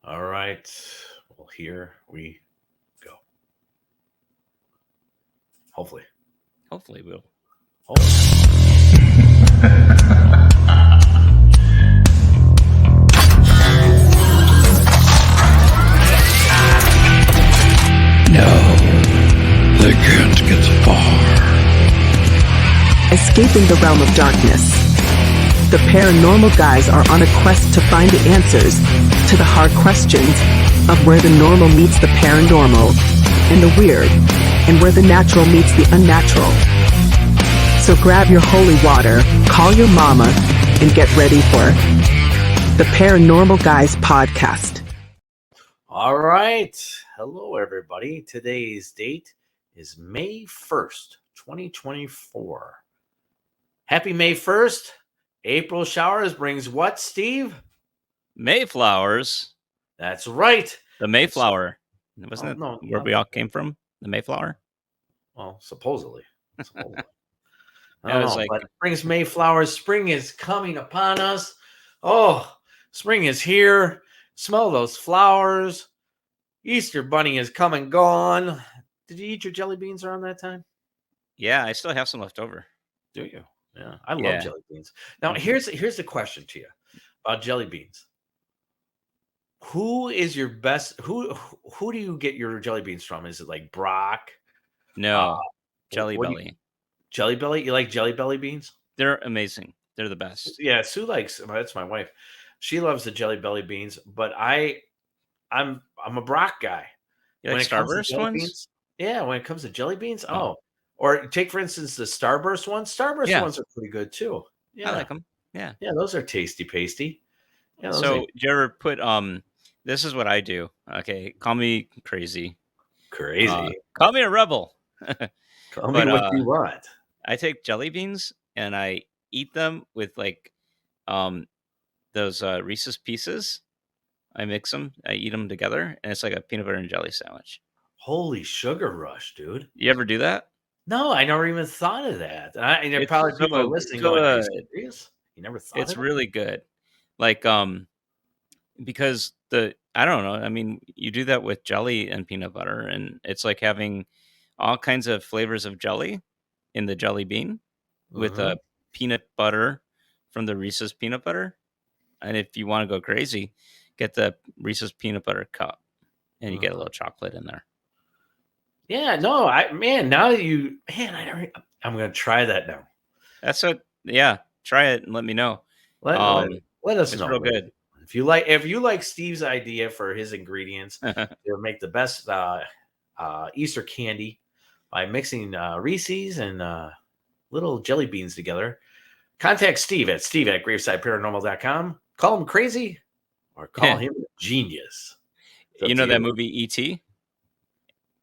All right. Well, here we go. Hopefully. Hopefully we'll. No, they can't get far. Escaping the realm of darkness, the paranormal guys are on a quest to find the answers to the hard questions of where the normal meets the paranormal, and the weird, and where the natural meets the unnatural. So grab your holy water, call your mama, and get ready for the Paranormal Guys podcast. All right. Hello, everybody. Today's date is May 1st, 2024. Happy May 1st. April showers brings what, Steve? Mayflowers. That's right. The Mayflower. Wasn't it no, where we all came from? The Mayflower? Well, supposedly. I don't That was know, like- but it brings Mayflowers. Spring is coming upon us. Oh, spring is here. Smell those flowers. Easter Bunny is come and gone. Did you eat your jelly beans around that time? Yeah, I still have some left over. Do you? Yeah, I love Yeah. jelly beans. Now, Mhm. here's the question to you about jelly beans. Who is your best? Who do you get your jelly beans from? Is it like Brock? No, Jelly what do you- Belly. Jelly Belly? You like Jelly Belly beans? They're amazing. They're the best. Yeah, Sue likes. That's my wife. She loves the Jelly Belly beans, but I'm a Brock guy. You like it comes to Starburst jelly ones? beans, yeah. When it comes to jelly beans, Oh. or take for instance the Starburst ones. Starburst Yeah. ones are pretty good too. Yeah, I like them. Yeah. Yeah, those are tasty pasty. Yeah, those So, ain't do you ever put this is what I do. Okay, call me crazy. crazy. Call me a rebel. Tell but, me what you want. I take jelly beans and I eat them with like those Reese's Pieces. I mix them, I eat them together, and it's like a peanut butter and jelly sandwich. Holy sugar rush, dude! You ever do that? No, I never even thought of that. And there It's probably people are so listening going, "Are you good. serious? You never thought It's of it?" really good. Like because I don't know. I mean, you do that with jelly and peanut butter, and it's like having all kinds of flavors of jelly in the jelly bean with Mhm. a peanut butter from the Reese's peanut butter. And if you want to go crazy, get the Reese's peanut butter cup, and you get a Mhm. little chocolate in there. Yeah, no, now that you I'm gonna try that now. That's what. Yeah, try it and let me know. Let us It's know. real good. If you like Steve's idea for his ingredients, they'll make the best Easter candy by mixing Reese's and little jelly beans together. Contact Steve at gravesideparanormal.com. Call him crazy or call him a genius. It's up You to know that you. movie E.T.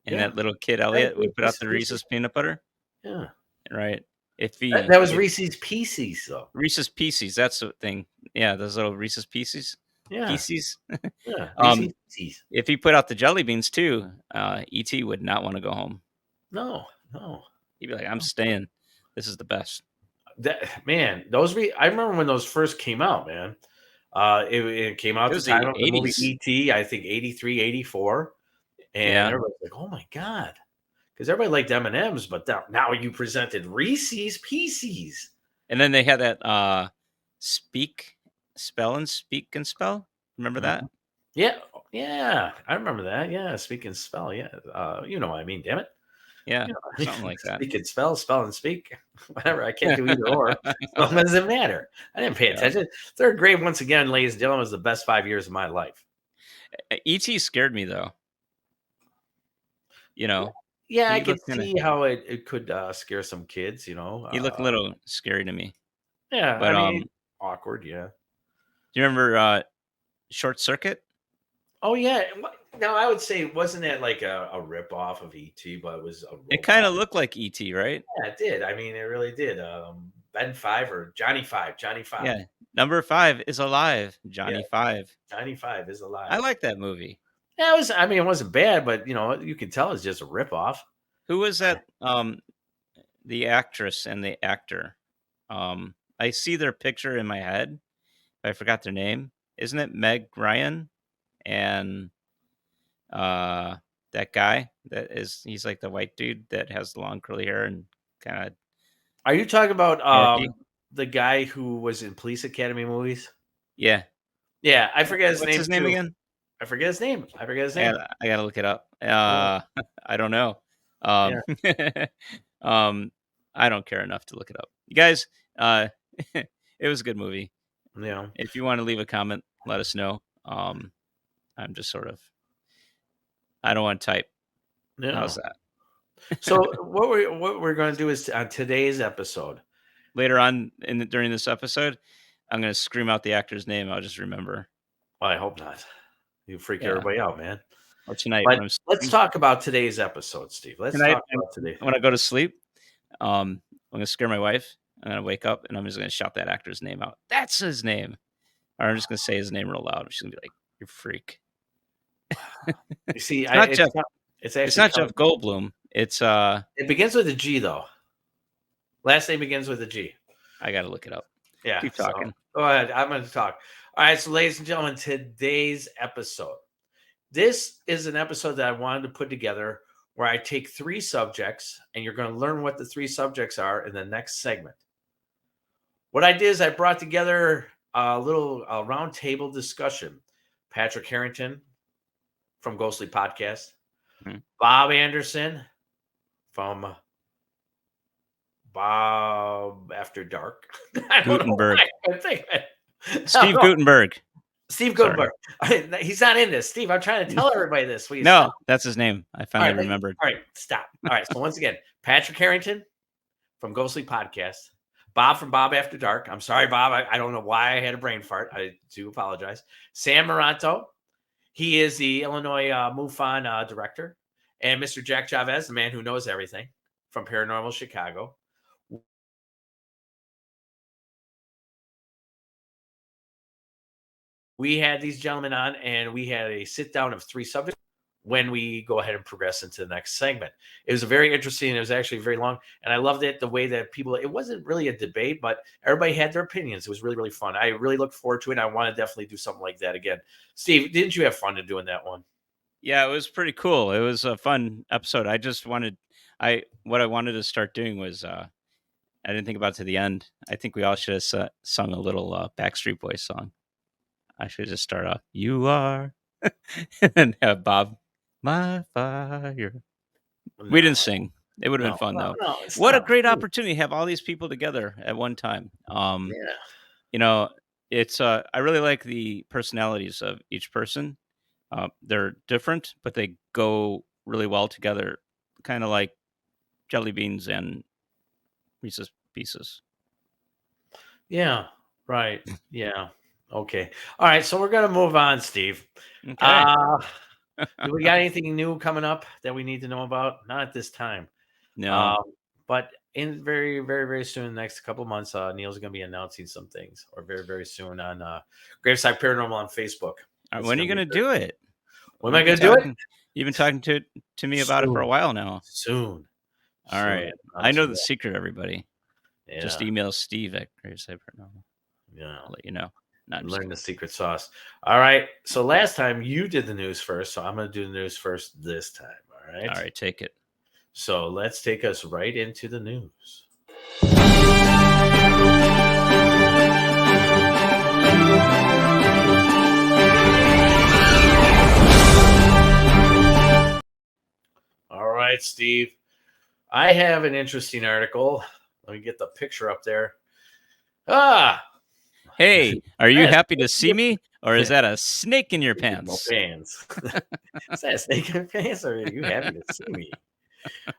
and Yeah. that little kid Elliot would put out the Reese's peanut butter, Yeah. right? If he That was Reese's Pieces, though. Reese's Pieces, that's the thing. Yeah, those little Reese's Pieces. Yeah. Pieces. Yeah. Um, Reese's Pieces. If he put out the jelly beans too, E.T. would not want to go home. No. He'd be like, "I'm staying. This is the best." I remember when those first came out, man. It came out It at was the the time of the movie 80s. E.T., I think 83, 84. And Yeah. everybody's like, oh my God. Because everybody liked M&M's, but now you presented Reese's Pieces. And then they had that spell and spell. Remember that? Yeah. I remember that. Yeah. Speak and spell. Yeah. You know what I mean, damn it. Yeah, You know, something like that. Speak and spell and speak. Whatever. I can't do either or. So it doesn't matter. I didn't pay Yeah. attention. Third grade, once again, ladies and gentlemen, was the best 5 years of my life. E.T. scared me though. You know, Yeah, I he could looked kinda, see how it could scare some kids, you know. he looked a little scary to me. Yeah, But I mean, awkward, yeah. do you remember Short Circuit? Oh yeah. Now I would say wasn't that like a rip off of ET, but it was a It kind of looked like E.T., right? yeah, it did. I mean, it really did. Ben Five or Johnny Five. Yeah. Number 5 is alive. Johnny Yeah. 5. Johnny Five is alive. I like that movie. Yeah, it was. I mean, it wasn't bad, but you know, you could tell it's just a rip off. Who was that? The actress and the actor. I see their picture in my head. I forgot their name. Isn't it Meg Ryan and that guy he's like the white dude that has the long curly hair and kind of Are you talking about dorky. the guy who was in Police Academy movies? Yeah. Yeah, I forget his What's name his name too. again? I forget his name. I gotta look it up. Yeah, I don't know. yeah, Um, um, I don't care enough to look it up. You guys, uh, it was a good movie. yeah. If you want to leave a comment, let us know. I'm just sort of, I don't want to type. How's Yeah. that? So what we're going to do is on today's episode. Later on during this episode, I'm gonna scream out the actor's name. I'll just remember. Well, I hope not. You freak Yeah. everybody out, man. Or tonight But when I'm let's sleeping. talk about today's episode, Steve. Let's Tonight talk about today. when I go to sleep, I'm gonna scare my wife. I'm gonna wake up and I'm just gonna shout that actor's name out. That's his name. Or I'm just gonna say his name real loud. She's gonna be like, "You freak." You see, It's not Jeff. it's It's actually not Jeff Goldblum. It's it begins with a G though. Last name begins with a G. I gotta look it up. Yeah. Keep So talking. go ahead. I'm going to talk. All right. So, ladies and gentlemen, today's episode. This is an episode that I wanted to put together where I take 3 subjects, and you're going to learn what the 3 subjects are in the next segment. What I did is I brought together a little round table discussion. Patrick Harrington from Ghostly Podcast, Mhm. Bob Anderson from Bob After Dark. I don't know Gutenberg. why I couldn't think of it. Steve No, Gutenberg. Steve Sorry. Gutenberg. He's not in this. Steve, I'm trying to tell everybody this. Will you No, stop? that's his name. I All finally right, remembered. all right, stop. All right, so once again, Patrick Harrington from Ghostly Podcast, Bob from Bob After Dark. I'm sorry, Bob. I don't know why I had a brain fart. I do apologize. Sam Maranto. He is the Illinois MUFON director. And Mr. Jack Chavez, the man who knows everything from Paranormal Chicago. We had these gentlemen on, and we had a sit down of 3 subjects when we go ahead and progress into the next segment. It was very interesting. It was actually very long, and I loved it the way that people, it wasn't really a debate, but everybody had their opinions. It was really, really fun. I really look forward to it. I want to definitely do something like that again. Steve, didn't you have fun in doing that one? Yeah, it was pretty cool. It was a fun episode. What I wanted to start doing was I didn't think about it to the end. I think we all should have sung a little Backstreet Boys song. I should just start off, "You are," and have Bob, "My fire." We didn't sing. It would have been fun though. No, it's What a not. great opportunity to have all these people together at one time. Yeah. You know, it's I really like the personalities of each person. They're different, but they go really well together, kind of like jelly beans and Reese's Pieces. Yeah. Right. Yeah. Okay. All right. So we're going to move on, Steve. Okay. Do we got anything new coming up that we need to know about? Not at this time. No. But in very, very, very soon, the next couple of months, Neil's going to be announcing some things, or very, very soon on Graveside Paranormal on Facebook. When are you going to do it? When am I going to do it? You've been talking to me about it for a while now. Soon. All right. I know the secret, everybody. Yeah. Just email Steve at Graveside Paranormal. Yeah. I'll let you know. Learn the secret sauce. All right. So last time you did the news first, so I'm going to do the news first this time. All right. All right. Take it. So let's take us right into the news. All right, Steve. I have an interesting article. Let me get the picture up there. Hey, are you happy to see me? Or is that a snake in your pants? Is that a snake in your pants? Or are you happy to see me?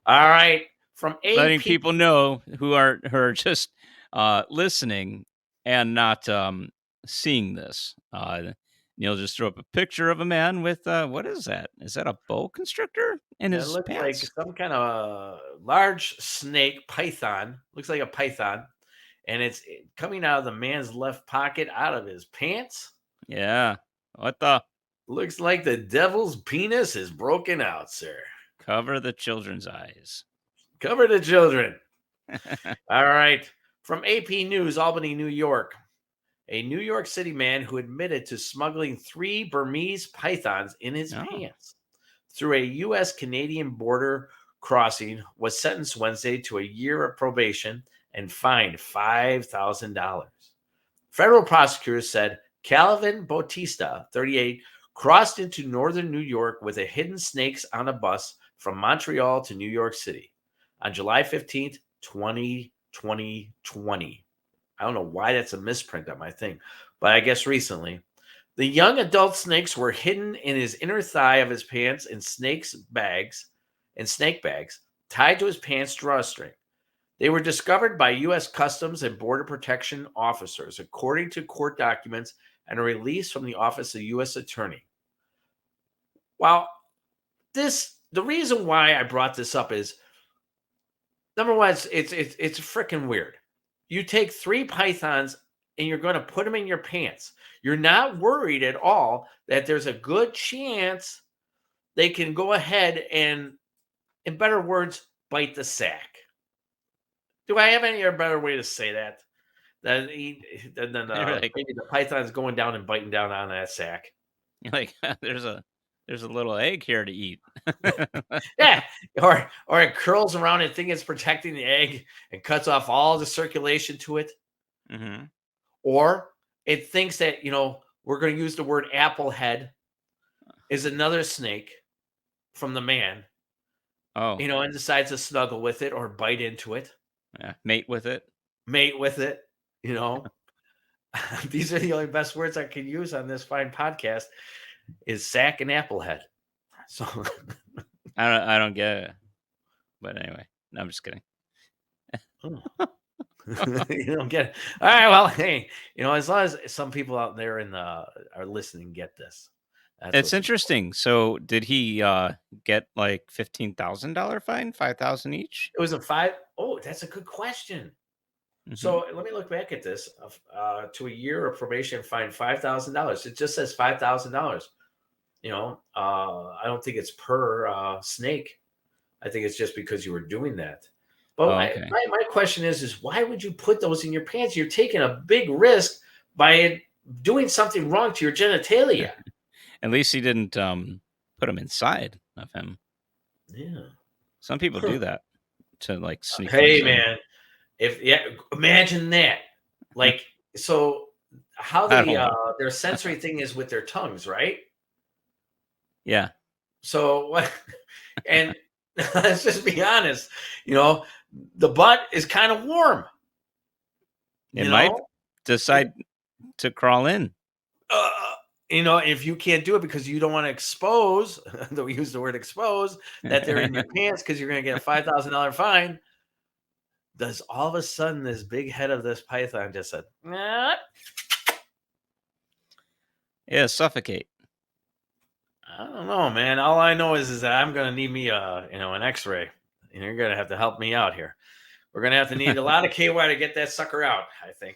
All right. From AP. Letting people know who are just listening and not seeing this. Neil just threw up a picture of a man with what is that? Is that a boa constrictor in his looks pants? like some kind of large snake python. Looks like a python. And it's coming out of the man's left pocket out of his pants. Yeah. What the? Looks like the devil's penis is broken out, sir. Cover the children's eyes. Cover the children. All right. From AP News, Albany, New York. a New York City man who admitted to smuggling 3 Burmese pythons in his Oh, pants through a U.S. Canadian border crossing was sentenced Wednesday to a year of probation and fined $5,000. Federal prosecutors said Calvin Bautista, 38, crossed into northern New York with a hidden snakes on a bus from Montreal to New York City on July 15th, 2020. I don't know why that's a misprint on my thing, but I guess recently. The young adult snakes were hidden in his inner thigh of his pants in snake bags tied to his pants drawstring. They were discovered by U.S. Customs and Border Protection officers, according to court documents and a release from the Office of U.S. Attorney. Well, the reason why I brought this up is number one, it's freaking weird. You take 3 pythons and you're going to put them in your pants. You're not worried at all that there's a good chance they can go ahead and, in better words, bite the sack. Do I have any better way to say that? Than You're maybe the python's going down and biting down on that sack. like, there's a little egg here to eat. Yeah, or it curls around and thinks it's protecting the egg and cuts off all the circulation to it. Hmm. Or it thinks that, we're going to use the word applehead is another snake from the man, Oh, and decides to snuggle with it or bite into it, yeah. Mate with it. mate with it, you know. These are the only best words I can use on this fine podcast is sack and applehead. So I don't get it. But anyway, no, I'm just kidding. you don't get it. All right, well, hey, as long as some people out there are listening get this. That's It's what's interesting. So, did he get like $15,000 fine, 5,000 each? It was a 5. Oh, that's a good question. Hmm. So let me look back at this. To a year of probation, fine $5,000. It just says $5,000. I don't think it's per snake. I think it's just because you were doing that. But Oh, okay. my question is why would you put those in your pants? You're taking a big risk by doing something wrong to your genitalia. At least he didn't put them inside of him. Yeah. Some people do that to like sneak. Hey, things in. man. Imagine that. Like, so how I don't know. their sensory thing is with their tongues, right? Yeah. So what? And let's just be honest. The butt is kind of warm. It might decide to crawl in. If you can't do it because you don't want to expose, though we use the word expose, that they're in your pants because you're going to get a $5,000 fine. Does all of a sudden this big head of this python just said, nah? Yeah, suffocate. I don't know, man. All I know is that I'm going to need me an X-ray. And you're going to have to help me out here. We're going to have to need a lot of KY to get that sucker out, I think.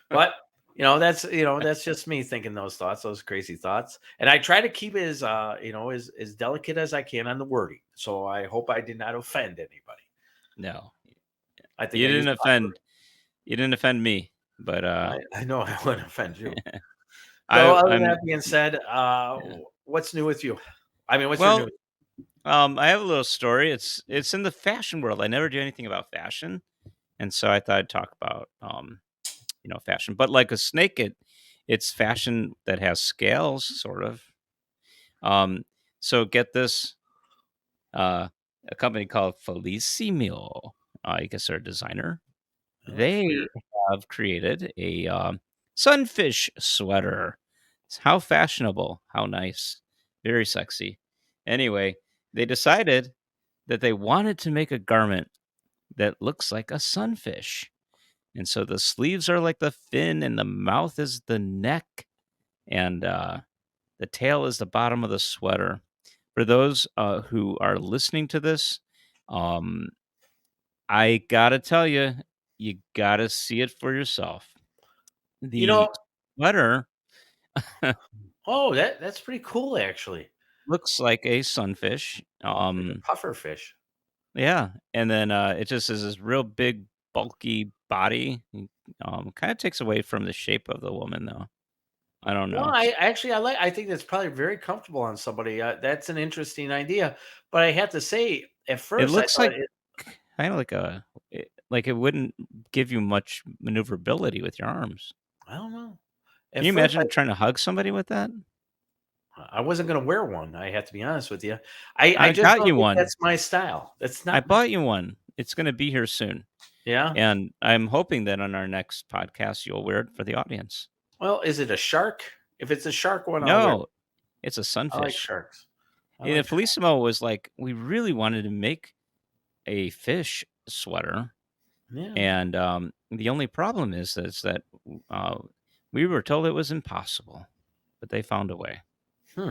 But that's just me thinking those thoughts, those crazy thoughts. And I try to keep it as delicate as I can on the wording. So I hope I did not offend anybody. No. I think You didn't offend. You didn't offend me, but I know I wouldn't offend you. So other than that being said, what's new with you? I mean, what's your news? I have a little story. It's in the fashion world. I never do anything about fashion, and so I thought I'd talk about fashion. But like a snake, it's fashion that has scales, sort of. So get this, a company called Felicimio. I guess they're a designer. They have created a sunfish sweater. How fashionable! How nice! Very sexy. Anyway, they decided that they wanted to make a garment that looks like a sunfish. And so the sleeves are like the fin, and the mouth is the neck, and the tail is the bottom of the sweater. For those who are listening to this, I gotta tell you, you gotta see it for yourself. The sweater Oh, that's pretty cool, actually. looks like a sunfish. Like a puffer fish. Yeah, and then it just is this real big, bulky body. Kind of takes away from the shape of the woman, though. I don't No, know. I think that's probably very comfortable on somebody. That's an interesting idea, but I have to say, at It first I looks thought like kind of like it wouldn't give you much maneuverability with your arms. I don't know. Can At you first, imagine trying to hug somebody with that? I wasn't going to wear one. I have to be honest with you. I I just got don't you think one. that's my style. That's I not my. bought you one. It's going to be here soon. Yeah. And I'm hoping that on our next podcast, you'll wear it for the audience. Well, is it a shark? If it's a shark one, I'll wear it. No, it's a I like sunfish. sharks. I And like. Felissimo was like, we really wanted to make a fish sweater. Yeah. And the only problem is that uh, we were told it was impossible, but they found a way. Hmm.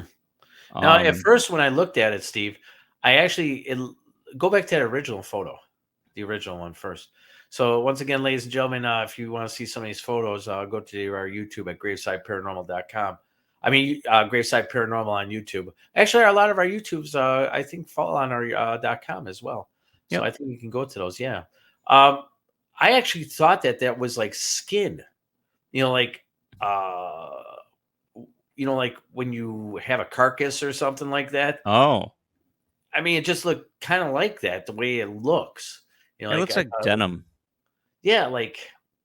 Now, at Um, first, when I looked at it, Steve, I actually go back to that original photo, the original one first. So, once again, ladies and gentlemen, if you want to see some of these photos, go to our YouTube at gravesideparanormal.com. I mean, Graveside Paranormal on YouTube. Actually, a lot of our YouTubes, I think, fall on our .com as well. So, yep. I think you can go to those. Yeah. I actually thought that was like skin, like. Like when you have a carcass or something like that. Oh, I mean, it just looked kind of like that, the way it looks. it Like looks I like thought, denim, yeah, like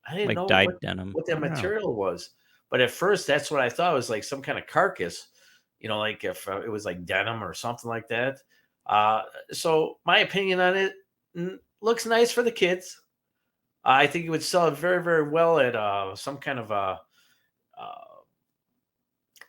I didn't like know dyed denim. what that I don't know. material was, but at first that's what I thought was like some kind of carcass. Like if it was like denim or something like that. So my opinion on it looks nice for the kids. I think it would sell it very, very well at some kind of uh,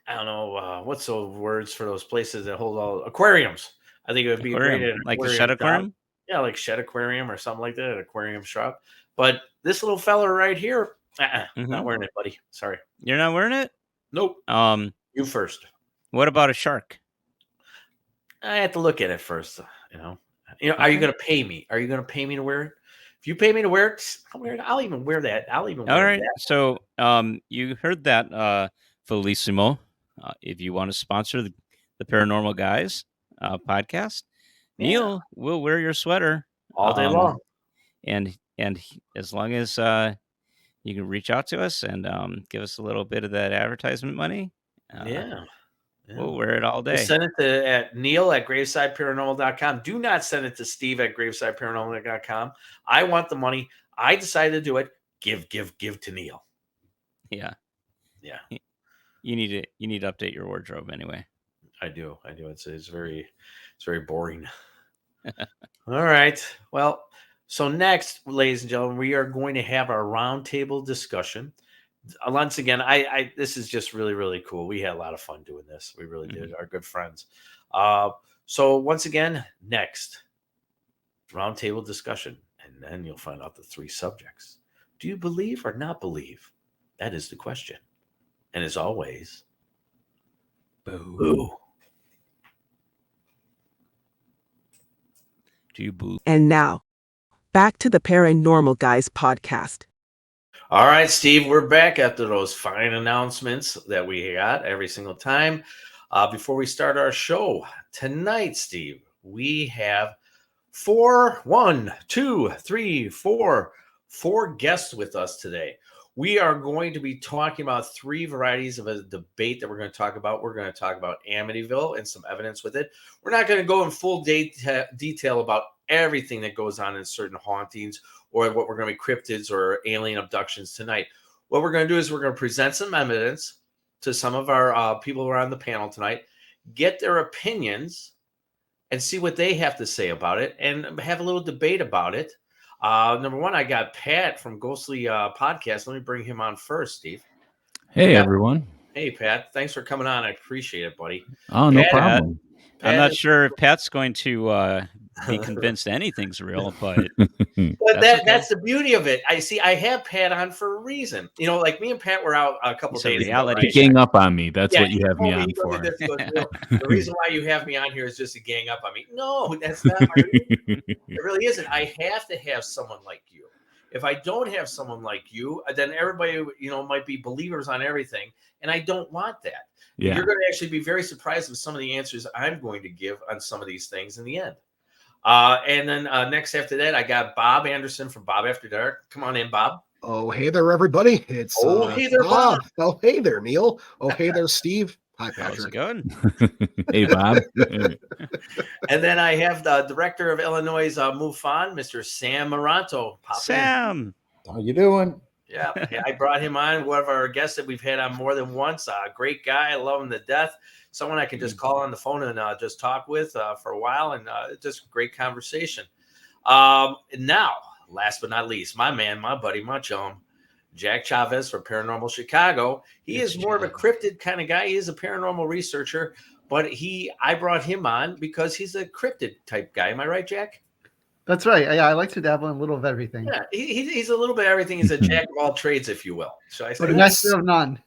I don't know what's those words for those places that hold all aquariums. I think it would be great at Aquarium, an like the aquarium shed shop. aquarium. Yeah, like Shed Aquarium or something like that, an aquarium shop. But this little fella right here, not Hmm. wearing it, buddy. Sorry. You're not wearing it. Nope. Um, You first. what about a shark? I have to look at it first. You know. Are you Okay. going to pay me? Are you going to pay me to wear it? If you pay me to wear it, I'll wear it. I'll even wear that. I'll even All wear right. that. So, you heard that, Felissimo. If you want to sponsor the Paranormal Guys podcast, Yeah, Neil will wear your sweater. all day long. As long as you can reach out to us and give us a little bit of that advertisement money, Yeah. we'll wear it all Just day. send it at Neil at gravesideparanormal.com. Do not send it to Steve at gravesideparanormal.com. I want the money. I decided to do it. Give to Neil. Yeah, Yeah, you need to update your wardrobe anyway. I do. It's very boring. All right. Well, so next, ladies and gentlemen, we are going to have our roundtable discussion. Once again, I this is just really, really cool. We had a lot of fun doing this. We really did. Our good friends. So once again, next roundtable discussion, and then you'll find out the three subjects. Do you believe or not believe? That is the question. And as always, boo. Do you boo? And now, back to the Paranormal Guys podcast. All right, Steve, we're back after those fine announcements that we got every single time. Before we start our show tonight, Steve, we have four guests with us today. We are going to be talking about three varieties of a debate that we're going to talk about. We're going to talk about Amityville and some evidence with it. We're not going to go in full detail about everything that goes on in certain hauntings or what we're going to be cryptids or alien abductions tonight. What we're going to do is we're going to present some evidence to some of our people who are on the panel tonight, get their opinions, and see what they have to say about it, and have a little debate about it. Number one, I got Pat from Ghostly Podcast. Let me bring him on first, Steve. Hey, everyone. Hey, Pat. Thanks for coming on. I appreciate it, buddy. Oh, no Pat, problem. I'm not sure if Pat's going to be convinced anything's real, but that's the beauty of it. I have Pat on for a reason. Like me and Pat were out a couple It's a days ago. reality Right? Gang up on me. That's what he you have me told on he goes, for. The reason why you have me on here is just to gang up on me. No, that's not my reason. It really isn't. I have to have someone like you. If I don't have someone like you, then everybody, might be believers on everything. And I don't want that. Yeah. You're going to actually be very surprised with some of the answers I'm going to give on some of these things in the end. And then next after that, I got Bob Anderson from Bob After Dark. Come on in, Bob. Oh, hey there, everybody. It's hey there, Bob. Oh, hey there, Neil. Oh, hey there, Steve. Hi, How's it Patrick. going? Hey, Bob. And then I have the director of Illinois' MUFON, Mr. Sam Maranto. Pop in. Sam. How you doing? Yeah, I brought him on. One of our guests that we've had on more than once. Great guy. I love him to death. Someone I can just call on the phone and just talk with for a while, and just great conversation. Now, last but not least, my man, my buddy, my chum, Jack Chavez from Paranormal Chicago. He is more of a cryptid kind of guy. He is a paranormal researcher, but I brought him on because he's a cryptid type guy. Am I right, Jack? That's right. Yeah, I like to dabble in a little of everything. Yeah, he's a little bit of everything. He's a jack of all trades, if you will. Should I say? But a master of none.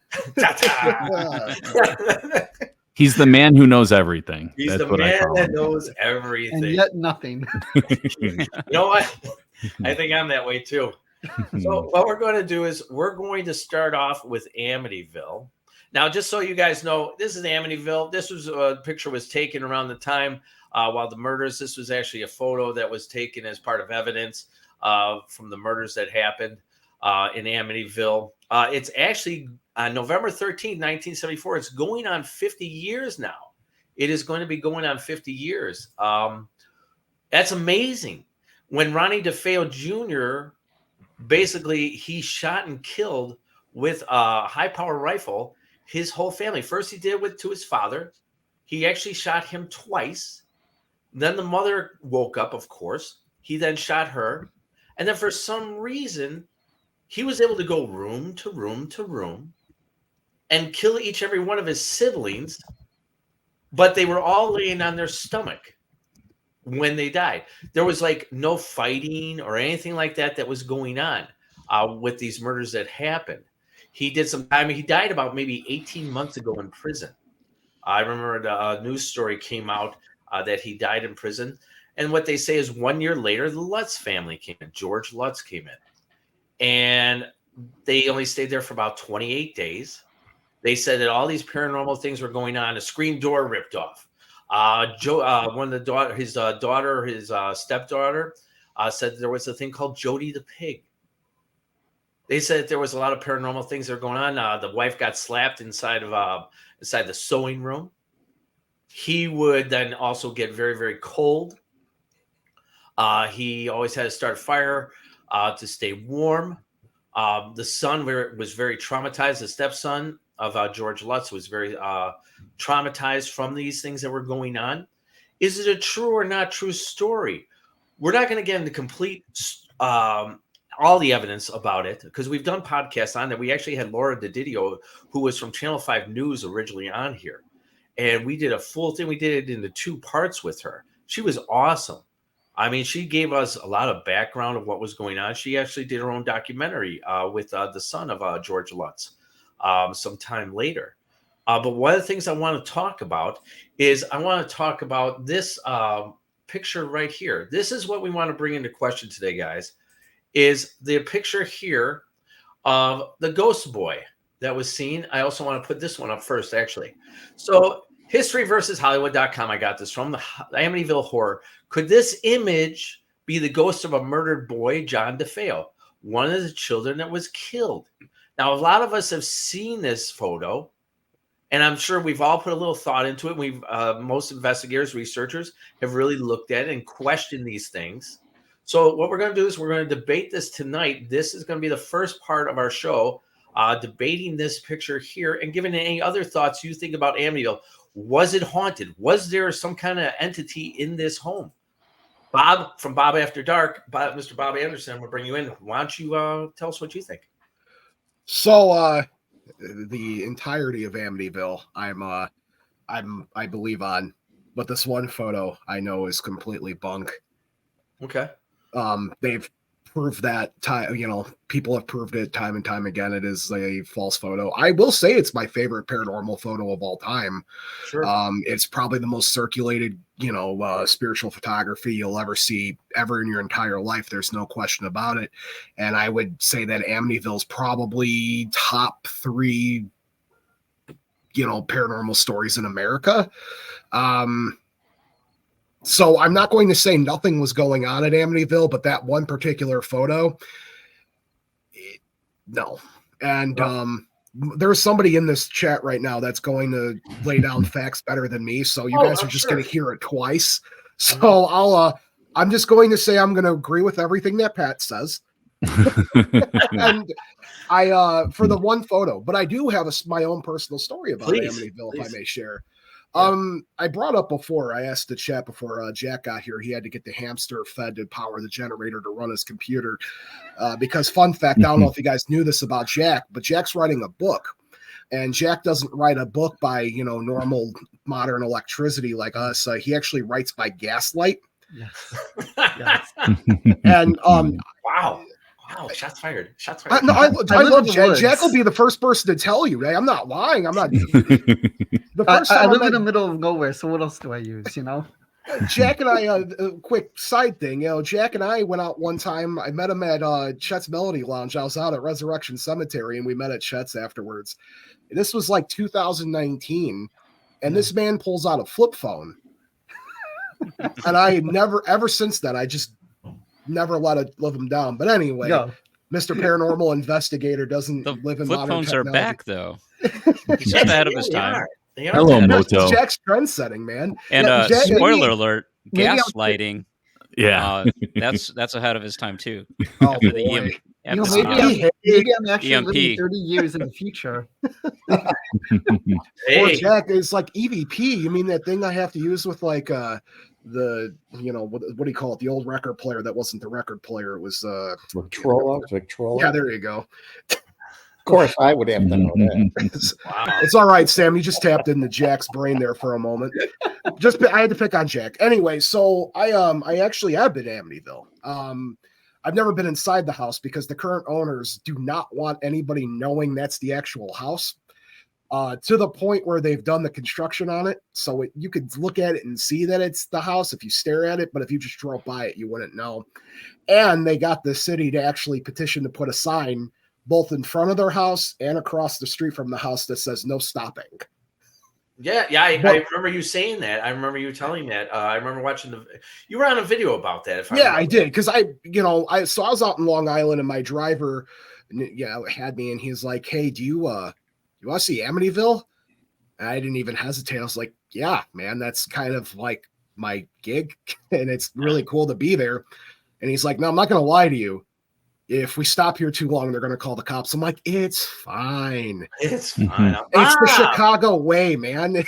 He's the man who knows everything. He's That's the what I man call that him. knows everything. And yet nothing. You know what? I think I'm that way too. So what we're going to do is we're going to start off with Amityville. Now, just so you guys know, this is Amityville. This was a picture was taken around the time while the murders. This was actually a photo that was taken as part of evidence from the murders that happened in Amityville. It's actually on November 13th, 1974. It's going on 50 years now. It is going to be going on 50 years. That's amazing. When Ronnie DeFeo Jr., basically, he shot and killed with a high-power rifle his whole family. First, he did it to his father. He actually shot him twice. Then the mother woke up, of course. He then shot her. And then for some reason, he was able to go room to room to room and kill each every one of his siblings, but they were all laying on their stomach when they died. There was like no fighting or anything like that was going on with these murders that happened. He did some time. He died about maybe 18 months ago in prison. I remember the news story came out that he died in prison. And what they say is 1 year later, the Lutz family came in. George Lutz came in. And they only stayed there for about 28 days. They said that all these paranormal things were going on. A screen door ripped off. One of the his stepdaughter, said there was a thing called Jody the pig. They said there was a lot of paranormal things that were going on. The wife got slapped inside the sewing room. He would then also get very, very cold. He always had to start a fire to stay warm. The son was very traumatized. The stepson of George Lutz was very traumatized from these things that were going on. Is it a true or not true story? We're not going to get into complete all the evidence about it because we've done podcasts on that. We actually had Laura DiDidio, who was from Channel 5 News, originally on here. And we did a full thing. We did it into 2 parts with her. She was awesome. I mean, she gave us a lot of background of what was going on. She actually did her own documentary with the son of George Lutz some time later. But one of the things I want to talk about is I want to talk about this picture right here. This is what we want to bring into question today, guys, is the picture here of the ghost boy that was seen. I also want to put this one up first, actually. So historyversushollywood.com, I got this from the Amityville Horror. Could this image be the ghost of a murdered boy, John DeFeo, one of the children that was killed? Now, a lot of us have seen this photo, and I'm sure we've all put a little thought into it. We've most investigators, researchers have really looked at it and questioned these things. So what we're going to do is we're going to debate this tonight. This is going to be the first part of our show, debating this picture here and giving any other thoughts you think about Amityville. Was it haunted? Was there some kind of entity in this home? Bob from Bob After Dark, Mr. Bob Anderson, we'll bring you in. Why don't you tell us what you think? So the entirety of Amityville, I believe on, but this one photo I know is completely bunk. Okay. They've proved that people have proved it time and time again. It is a false photo. I will say it's my favorite paranormal photo of all time. Sure. It's probably the most circulated, spiritual photography you'll ever see ever in your entire life. There's no question about it. And I would say that Amityville's probably top 3, paranormal stories in America. So I'm not going to say nothing was going on at Amityville, but that one particular photo, no. And there's somebody in this chat right now that's going to lay down facts better than me. So you guys are just going to hear it twice. So I'm just going to say I'm going to agree with everything that Pat says. And I for the one photo, but I do have my own personal story about Amityville, if I may share. I brought up before, I asked the chat before Jack got here, he had to get the hamster fed to power the generator to run his computer. Because fun fact, I don't know if you guys knew this about Jack, but Jack's writing a book. And Jack doesn't write a book by, normal modern electricity like us. He actually writes by gaslight. Yes. And wow, shots fired. I love Jack. Jack will be the first person to tell you. I'm not lying. I'm not. I live in the middle of nowhere, so what else do I use? Jack and I, a quick side thing. Jack and I went out one time. I met him at Chet's Melody Lounge. I was out at Resurrection Cemetery, and we met at Chet's afterwards. This was like 2019, and this man pulls out a flip phone, and I never, ever since then, I just never let it live him down. But anyway, Mr. Paranormal Investigator doesn't live in modern phones technology. are back though. He's just ahead of his time. Hello, Moto. Jack's trend setting, man. And spoiler alert, gaslighting. Yeah, that's ahead of his time too. Oh, the maybe I'm actually EMP. living 30 years in the future. Or Jack, it's like EVP. You mean that thing I have to use with like the what do you call it? The old record player that wasn't the record player. It was Victrola. Yeah, there you go. Of course, I would have to know that. Wow. It's all right, Sam. You just tapped into Jack's brain there for a moment. I had to pick on Jack. Anyway, so I actually have been to Amityville. I've never been inside the house because the current owners do not want anybody knowing that's the actual house. To the point where they've done the construction on it, so you could look at it and see that it's the house if you stare at it, but if you just drove by it, you wouldn't know. And they got the city to actually petition to put a sign both in front of their house and across the street from the house that says no stopping. I remember you saying that. I remember you telling that. I remember watching you were on a video about that. I did. Cause I was out in Long Island and my driver, had me and he's like, hey, do you want to see Amityville? And I didn't even hesitate. I was like, yeah, man, that's kind of like my gig and it's really cool to be there. And he's like, no, I'm not going to lie to you. If we stop here too long, they're going to call the cops. I'm like, it's fine. It's fine. It's the Chicago way, man.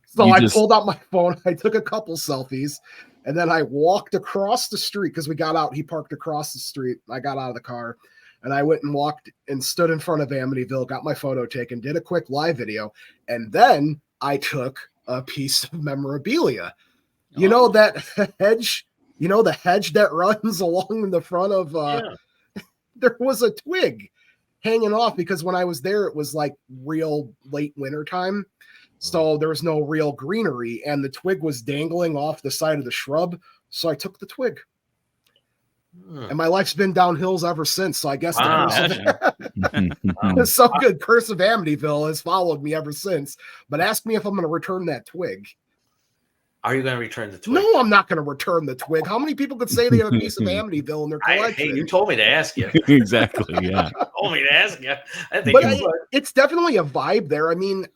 So I pulled out my phone. I took a couple selfies and then I walked across the street because we got out. He parked across the street. I got out of the car and I went and walked and stood in front of Amityville, got my photo taken, did a quick live video. And then I took a piece of memorabilia. You know, that hedge, the hedge that runs along the front of, there was a twig hanging off because when I was there, it was like real late winter time. So there was no real greenery and the twig was dangling off the side of the shrub. So I took the twig and my life's been downhills ever since. So I guess the so good curse of Amityville has followed me ever since, but ask me if I'm going to return that twig. Are you going to return the twig? No, I'm not going to return the twig. How many people could say they have a piece of Amityville in their collection? Hey, you told me to ask you. Exactly. Yeah. You told me to ask you. I think it's definitely a vibe there. I mean,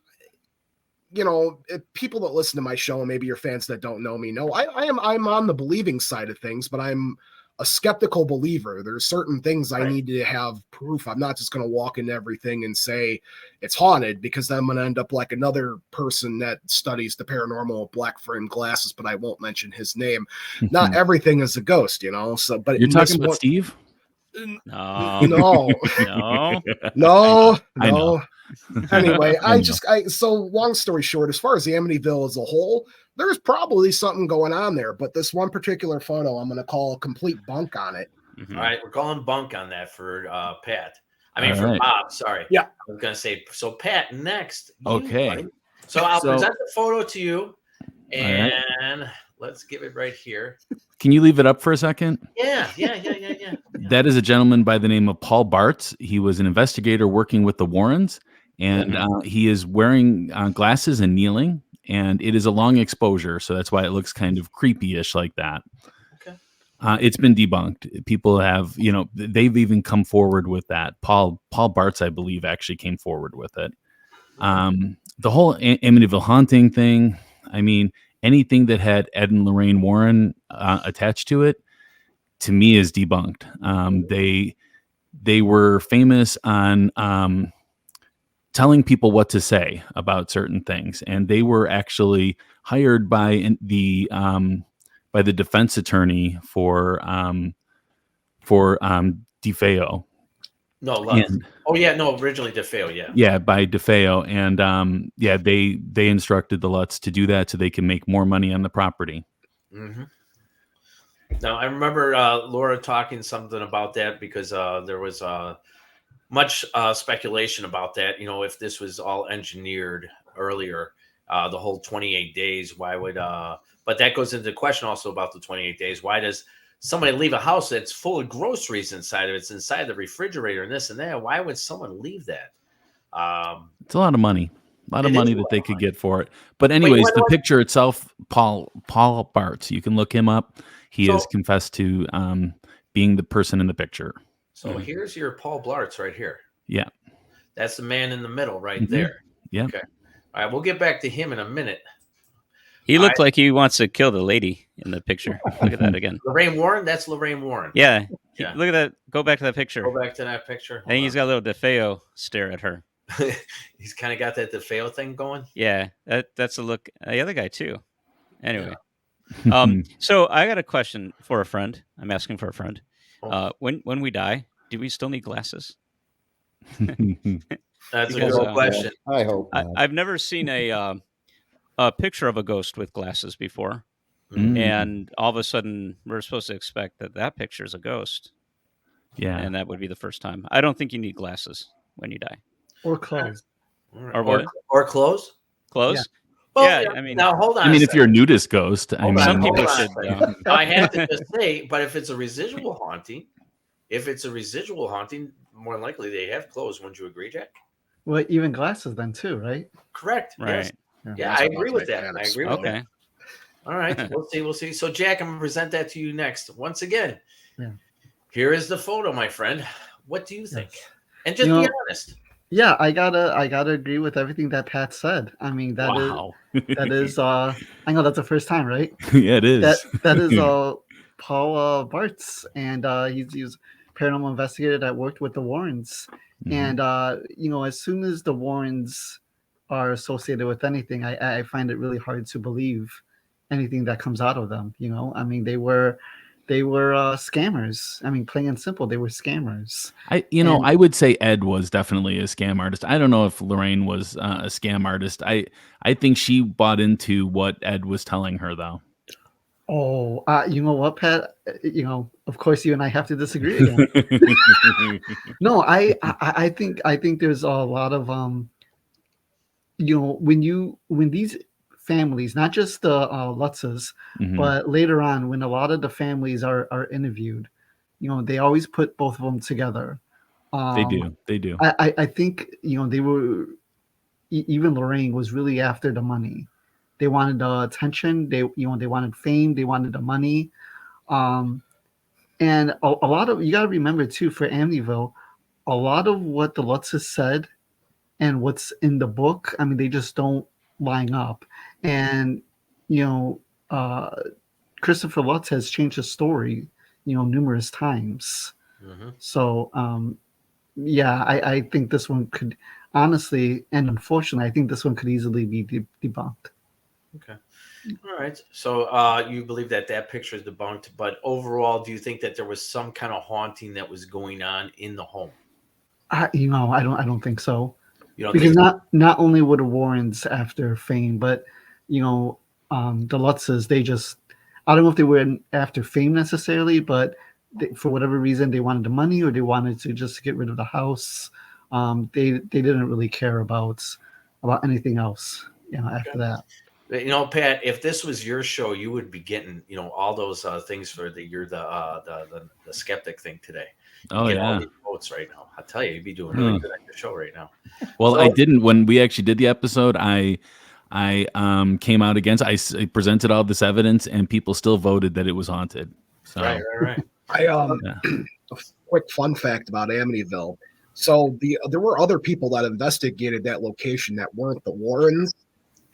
people that listen to my show and maybe your fans that don't know me know I'm on the believing side of things, but I'm a skeptical believer. There's certain things I need to have proof. I'm not just going to walk into everything and say it's haunted because then I'm going to end up like another person that studies the paranormal with black framed glasses, but I won't mention his name. Not everything is a ghost, So, but you're talking about Steve? No. Anyway, so long story short, as far as the Amityville as a whole, there's probably something going on there, but this one particular photo, I'm going to call a complete bunk on it. Mm-hmm. All right, we're calling bunk on that for Pat. Bob, sorry. Yeah. I was going to say, so Pat, next. Okay. So I'll present the photo to you, and let's give it right here. Can you leave it up for a second? Yeah. That is a gentleman by the name of Paul Bartz. He was an investigator working with the Warrens, and he is wearing glasses and kneeling. and it is a long exposure, so that's why it looks kind of creepy-ish like that. Okay. It's been debunked. People have, they've even come forward with that. Paul Bartz, I believe, actually came forward with it. The whole Amityville haunting thing, I mean, anything that had Ed and Lorraine Warren attached to it, to me, is debunked. They were famous on telling people what to say about certain things, and they were actually hired by the defense attorney for DeFeo. No, Lutz. Originally DeFeo, yeah. Yeah, by DeFeo, and they instructed the Lutz to do that so they can make more money on the property. Mm-hmm. Now, I remember Laura talking something about that because there was much speculation about that. If this was all engineered earlier, the whole 28 days, why would... but that goes into the question also about the 28 days. Why does somebody leave a house that's full of groceries inside of it? It's inside the refrigerator and this and that. Why would someone leave that? It's a lot of money. A lot of money that they could get for it. But anyways, the picture itself, Paul Bartz, you can look him up. He has confessed to being the person in the picture. So here's your Paul Bartz right here. Yeah. That's the man in the middle right there. Yeah. Okay. All right, we'll get back to him in a minute. He looked like he wants to kill the lady in the picture. Look at that again. Lorraine Warren? That's Lorraine Warren. Yeah. Look at that. Go back to that picture. Go back to that picture. I think he's got a little DeFeo stare at her. He's kind of got that DeFeo thing going. Yeah, that's a look. The other guy too. Anyway, so I got a question for a friend. I'm asking for a friend. When we die, do we still need glasses? That's a good question. I hope not. I've never seen a picture of a ghost with glasses before, and all of a sudden we're supposed to expect that picture is a ghost. Yeah, and that would be the first time. I don't think you need glasses when you die. Or clothes. Or what? Or clothes? Clothes? Yeah. Well, I mean, now hold on. I mean, if you're a nudist ghost, I mean, some people should. I have to just say, but if it's a residual haunting, more than likely they have clothes. Wouldn't you agree, Jack? Well, even glasses then too, right? Correct. Right. Yes. Yeah, I agree with that. I agree with that. All right. We'll see. So, Jack, I'm going to present that to you next. Once again, here is the photo, my friend. What do you think? Yes. And just be honest. Yeah, I gotta agree with everything that Pat said. I mean, that is I know that's the first time, right? Yeah, it is. That is Paul Bartz, and he's a paranormal investigator that worked with the Warrens. And as soon as the Warrens are associated with anything, I find it really hard to believe anything that comes out of them. I mean, they were scammers. I mean, plain and simple, they were scammers. I would say Ed was definitely a scam artist. I don't know if Lorraine was a scam artist. I think she bought into what Ed was telling her, though. Oh, you know what, Pat? Of course, you and I have to disagree again. No, I think there's a lot of when these families, not just the Lutzes, but later on when a lot of the families are interviewed, they always put both of them together. They do. I think they were, even Lorraine was really after the money. They wanted the attention. They wanted fame. They wanted the money. And a lot of, you got to remember too, for Amityville, a lot of what the Lutzes said and what's in the book, I mean, they just don't line up. And Christopher Lutz has changed his story numerous times. So I think this one could honestly, and unfortunately, I think this one could easily be debunked. Okay. All right. So you believe that picture is debunked, but overall, do you think that there was some kind of haunting that was going on in the home? I don't think so. Because not only were the Warrens after fame, but the Lutzes, they just, I don't know if they were after fame necessarily, but for whatever reason, they wanted the money or they wanted to just get rid of the house. They didn't really care about anything else, after that. Pat, if this was your show, you would be getting, all those things for the skeptic thing today. Oh, yeah. All these votes right now. I tell you, you'd be doing really good at your show right now. Well, I didn't, when we actually did the episode, I I came out against. I presented all this evidence, and people still voted that it was haunted. So Right. A quick fun fact about Amityville. So there were other people that investigated that location that weren't the Warrens,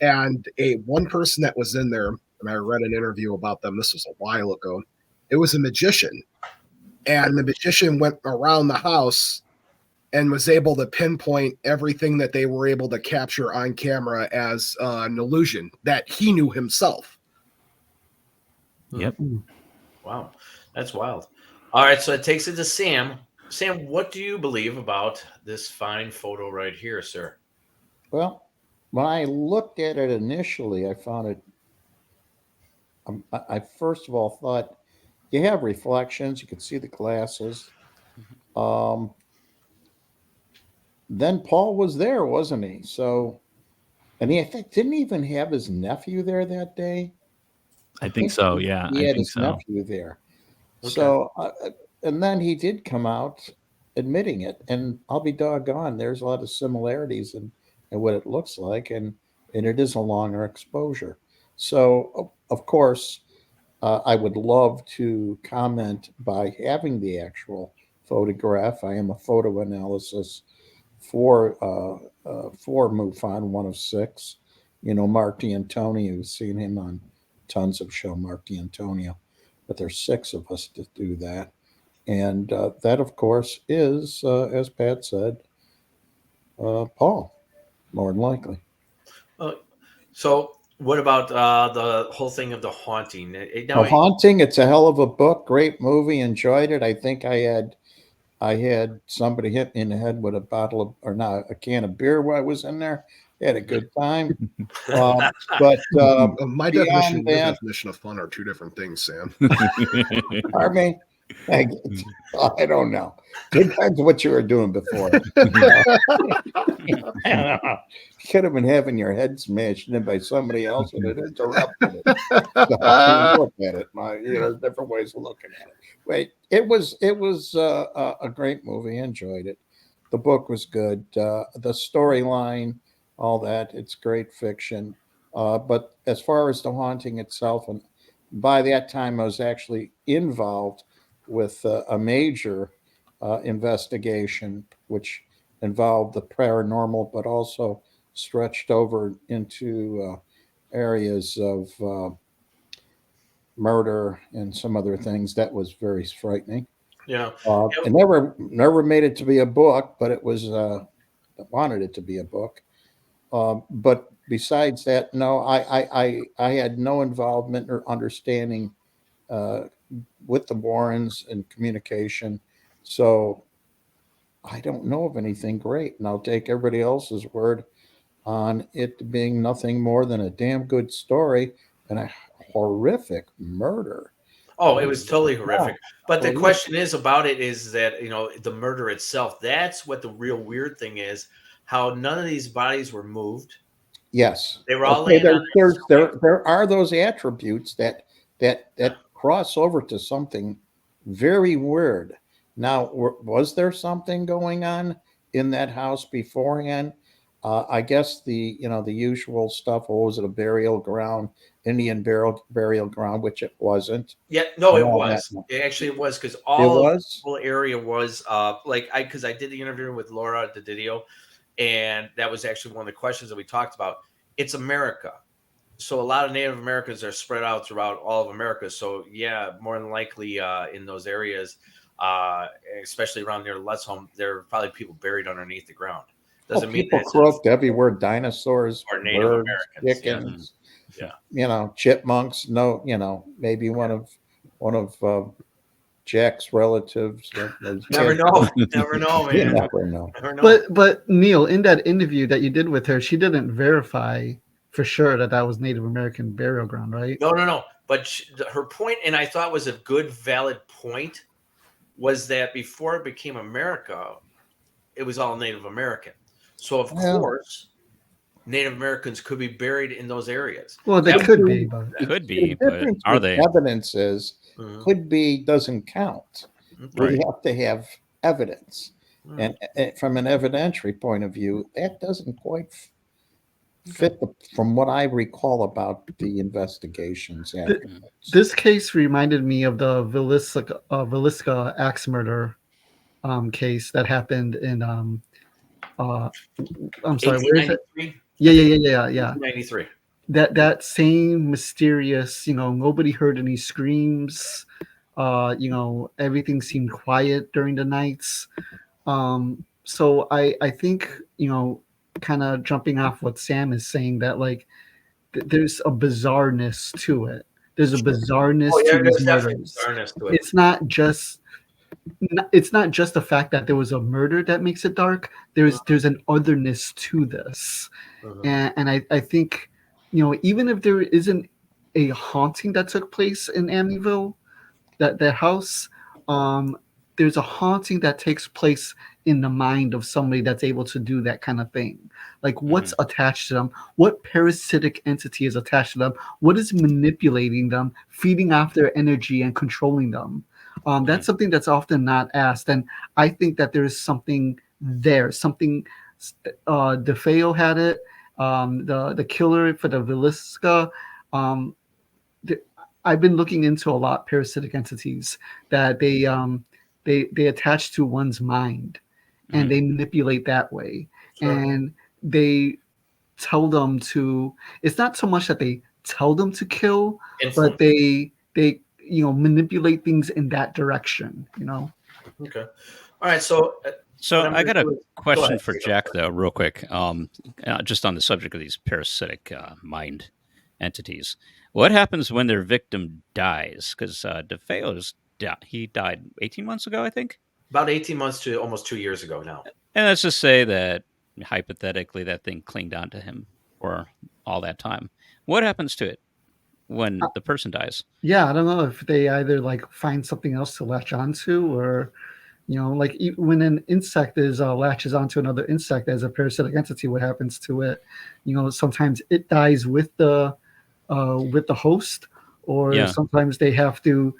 and one person that was in there, and I read an interview about them. This was a while ago. It was a magician, and the magician went around the house and was able to pinpoint everything that they were able to capture on camera as an illusion that he knew himself. Yep. Wow, that's wild. All right, so it takes it to Sam. Sam, what do you believe about this fine photo right here, sir? Well, when I looked at it initially, I found it. I first of all thought you have reflections. You could see the glasses. Then Paul was there, wasn't he? So, and he, I think, didn't even have his nephew there that day. I think so. Yeah, He I had think his so. nephew there. Okay. So, and then he did come out admitting it. And I'll be doggone, there's a lot of similarities in what it looks like, and it is a longer exposure. So, of course, I would love to comment by having the actual photograph. I am a photo analysis for MUFON, one of six. You know, Mark D'Antonio, you've seen him on tons of show, Mark D'Antonio. But there's six of us to do that. And that, of course, is, as Pat said, Paul, more than likely. So what about the whole thing of the haunting? Haunting, it's a hell of a book, great movie, enjoyed it. I think I had somebody hit me in the head with a bottle of, or not, a can of beer while I was in there. Had a good time. But My definition and your definition of fun are two different things, Sam. Pardon me? I don't know. Depends what you were doing before. Could have been having your head smashed in by somebody else and it interrupted it. So look at it. There's different ways of looking at it. Wait, it was a great movie. I enjoyed it. The book was good. The storyline, all that, it's great fiction. But as far as the haunting itself, and by that time I was actually involved with a major investigation, which involved the paranormal, but also stretched over into areas of murder and some other things. That was very frightening. Yeah. It never made it to be a book, but it was wanted it to be a book. But besides that, no, I had no involvement or understanding with the Warrens and communication. So I don't know of anything great. And I'll take everybody else's word on it being nothing more than a damn good story and a horrific murder. Oh, it was totally horrific. But the question is about it is that, the murder itself, that's what the real weird thing is, how none of these bodies were moved. Yes. They were all laying on there are those attributes that cross over to something very weird. Now, was there something going on in that house beforehand? I guess the usual stuff. What was it? A burial ground, Indian burial ground, which it wasn't. Yeah, no, it was. It was because all of the whole area was because I did the interview with Laura Didio, and that was actually one of the questions that we talked about. It's America. So a lot of Native Americans are spread out throughout all of America. So yeah, more than likely in those areas, especially around near Let's Home, there are probably people buried underneath the ground. Doesn't mean people croaked everywhere. Dinosaurs, or Native birds, Americans, chickens, yeah. Chipmunks. No, maybe one of Jack's relatives. Never know, man. You never know. But Neil, in that interview that you did with her, she didn't verify for sure that was Native American burial ground, right? No. But her point, and I thought was a good, valid point, was that before it became America, it was all Native American. So of course, Native Americans could be buried in those areas. Well, they could be, but are they? Evidence is could be doesn't count. Right. We have to have evidence, and from an evidentiary point of view, that doesn't quite fit from what I recall about the investigations. Yeah. This case reminded me of the Villisca axe murder case that happened in I'm sorry, where is it? 1893. Yeah. 1893. That same mysterious, nobody heard any screams. Everything seemed quiet during the nights. So I think, kind of jumping off what Sam is saying, that like there's a bizarreness to it. There's a bizarreness Oh, yeah, to these there's definitely murders. bizarreness to it. It's not just the fact that there was a murder that makes it dark. There's an otherness to this. And I think, even if there isn't a haunting that took place in Amityville, that house, there's a haunting that takes place in the mind of somebody that's able to do that kind of thing. Like, what's attached to them? What parasitic entity is attached to them? What is manipulating them, feeding off their energy and controlling them? That's something that's often not asked. And I think that there is something there, something DeFeo had it, the killer for the Villisca. I've been looking into a lot parasitic entities that they attach to one's mind and they manipulate that way. Sure. And they tell them to, it's not so much that they tell them to kill, but they manipulate things in that direction, Okay. All right. So I got a question for Jack, though, real quick. Just on the subject of these parasitic mind entities. What happens when their victim dies? Because DeFeo's he died 18 months ago, I think. About 18 months to almost 2 years ago now. And let's just say that hypothetically that thing clinged on to him for all that time. What happens to it when the person dies? Yeah, I don't know if they either like find something else to latch onto, or like when an insect is latches onto another insect as a parasitic entity, what happens to it? Sometimes it dies with the host, or sometimes they have to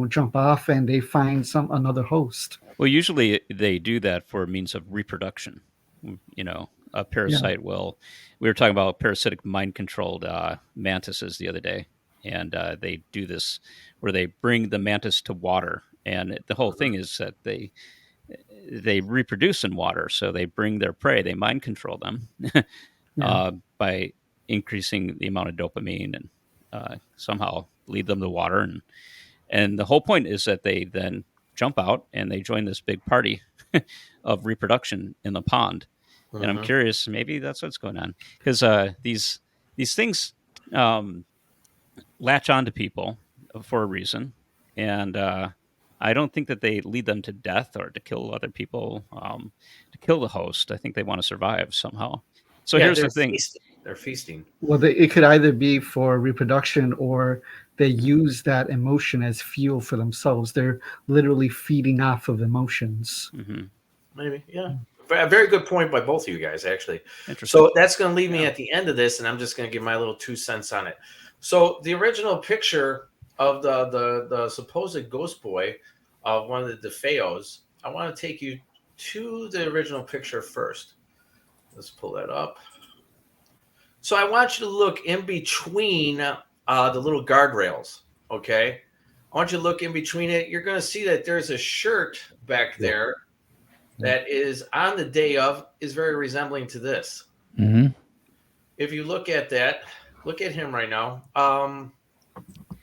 jump off and they find another host. Well, usually they do that for means of reproduction. A parasite will. We were talking about parasitic mind-controlled mantises the other day, and they do this where they bring the mantis to water, and the whole thing is that they reproduce in water, so they bring their prey, they mind control them by increasing the amount of dopamine and somehow lead them to water, and the whole point is that they then jump out and they join this big party of reproduction in the pond. And I'm curious, maybe that's what's going on, because these things latch on to people for a reason, and I don't think that they lead them to death or to kill other people, to kill the host. I think they want to survive somehow. So here's the thing. They're feasting. Well, it could either be for reproduction, or they use that emotion as fuel for themselves. They're literally feeding off of emotions. Maybe, yeah. A very good point by both of you guys, actually. So that's going to leave me at the end of this, and I'm just going to give my little 2 cents on it. So the original picture of the supposed ghost boy of one of the DeFeos, I want to take you to the original picture first. Let's pull that up. So I want you to look in between the little guardrails, okay? I want you to look in between it. You're going to see that there's a shirt back there that is on the day of, is very resembling to this. If you look at that, look at him right now. And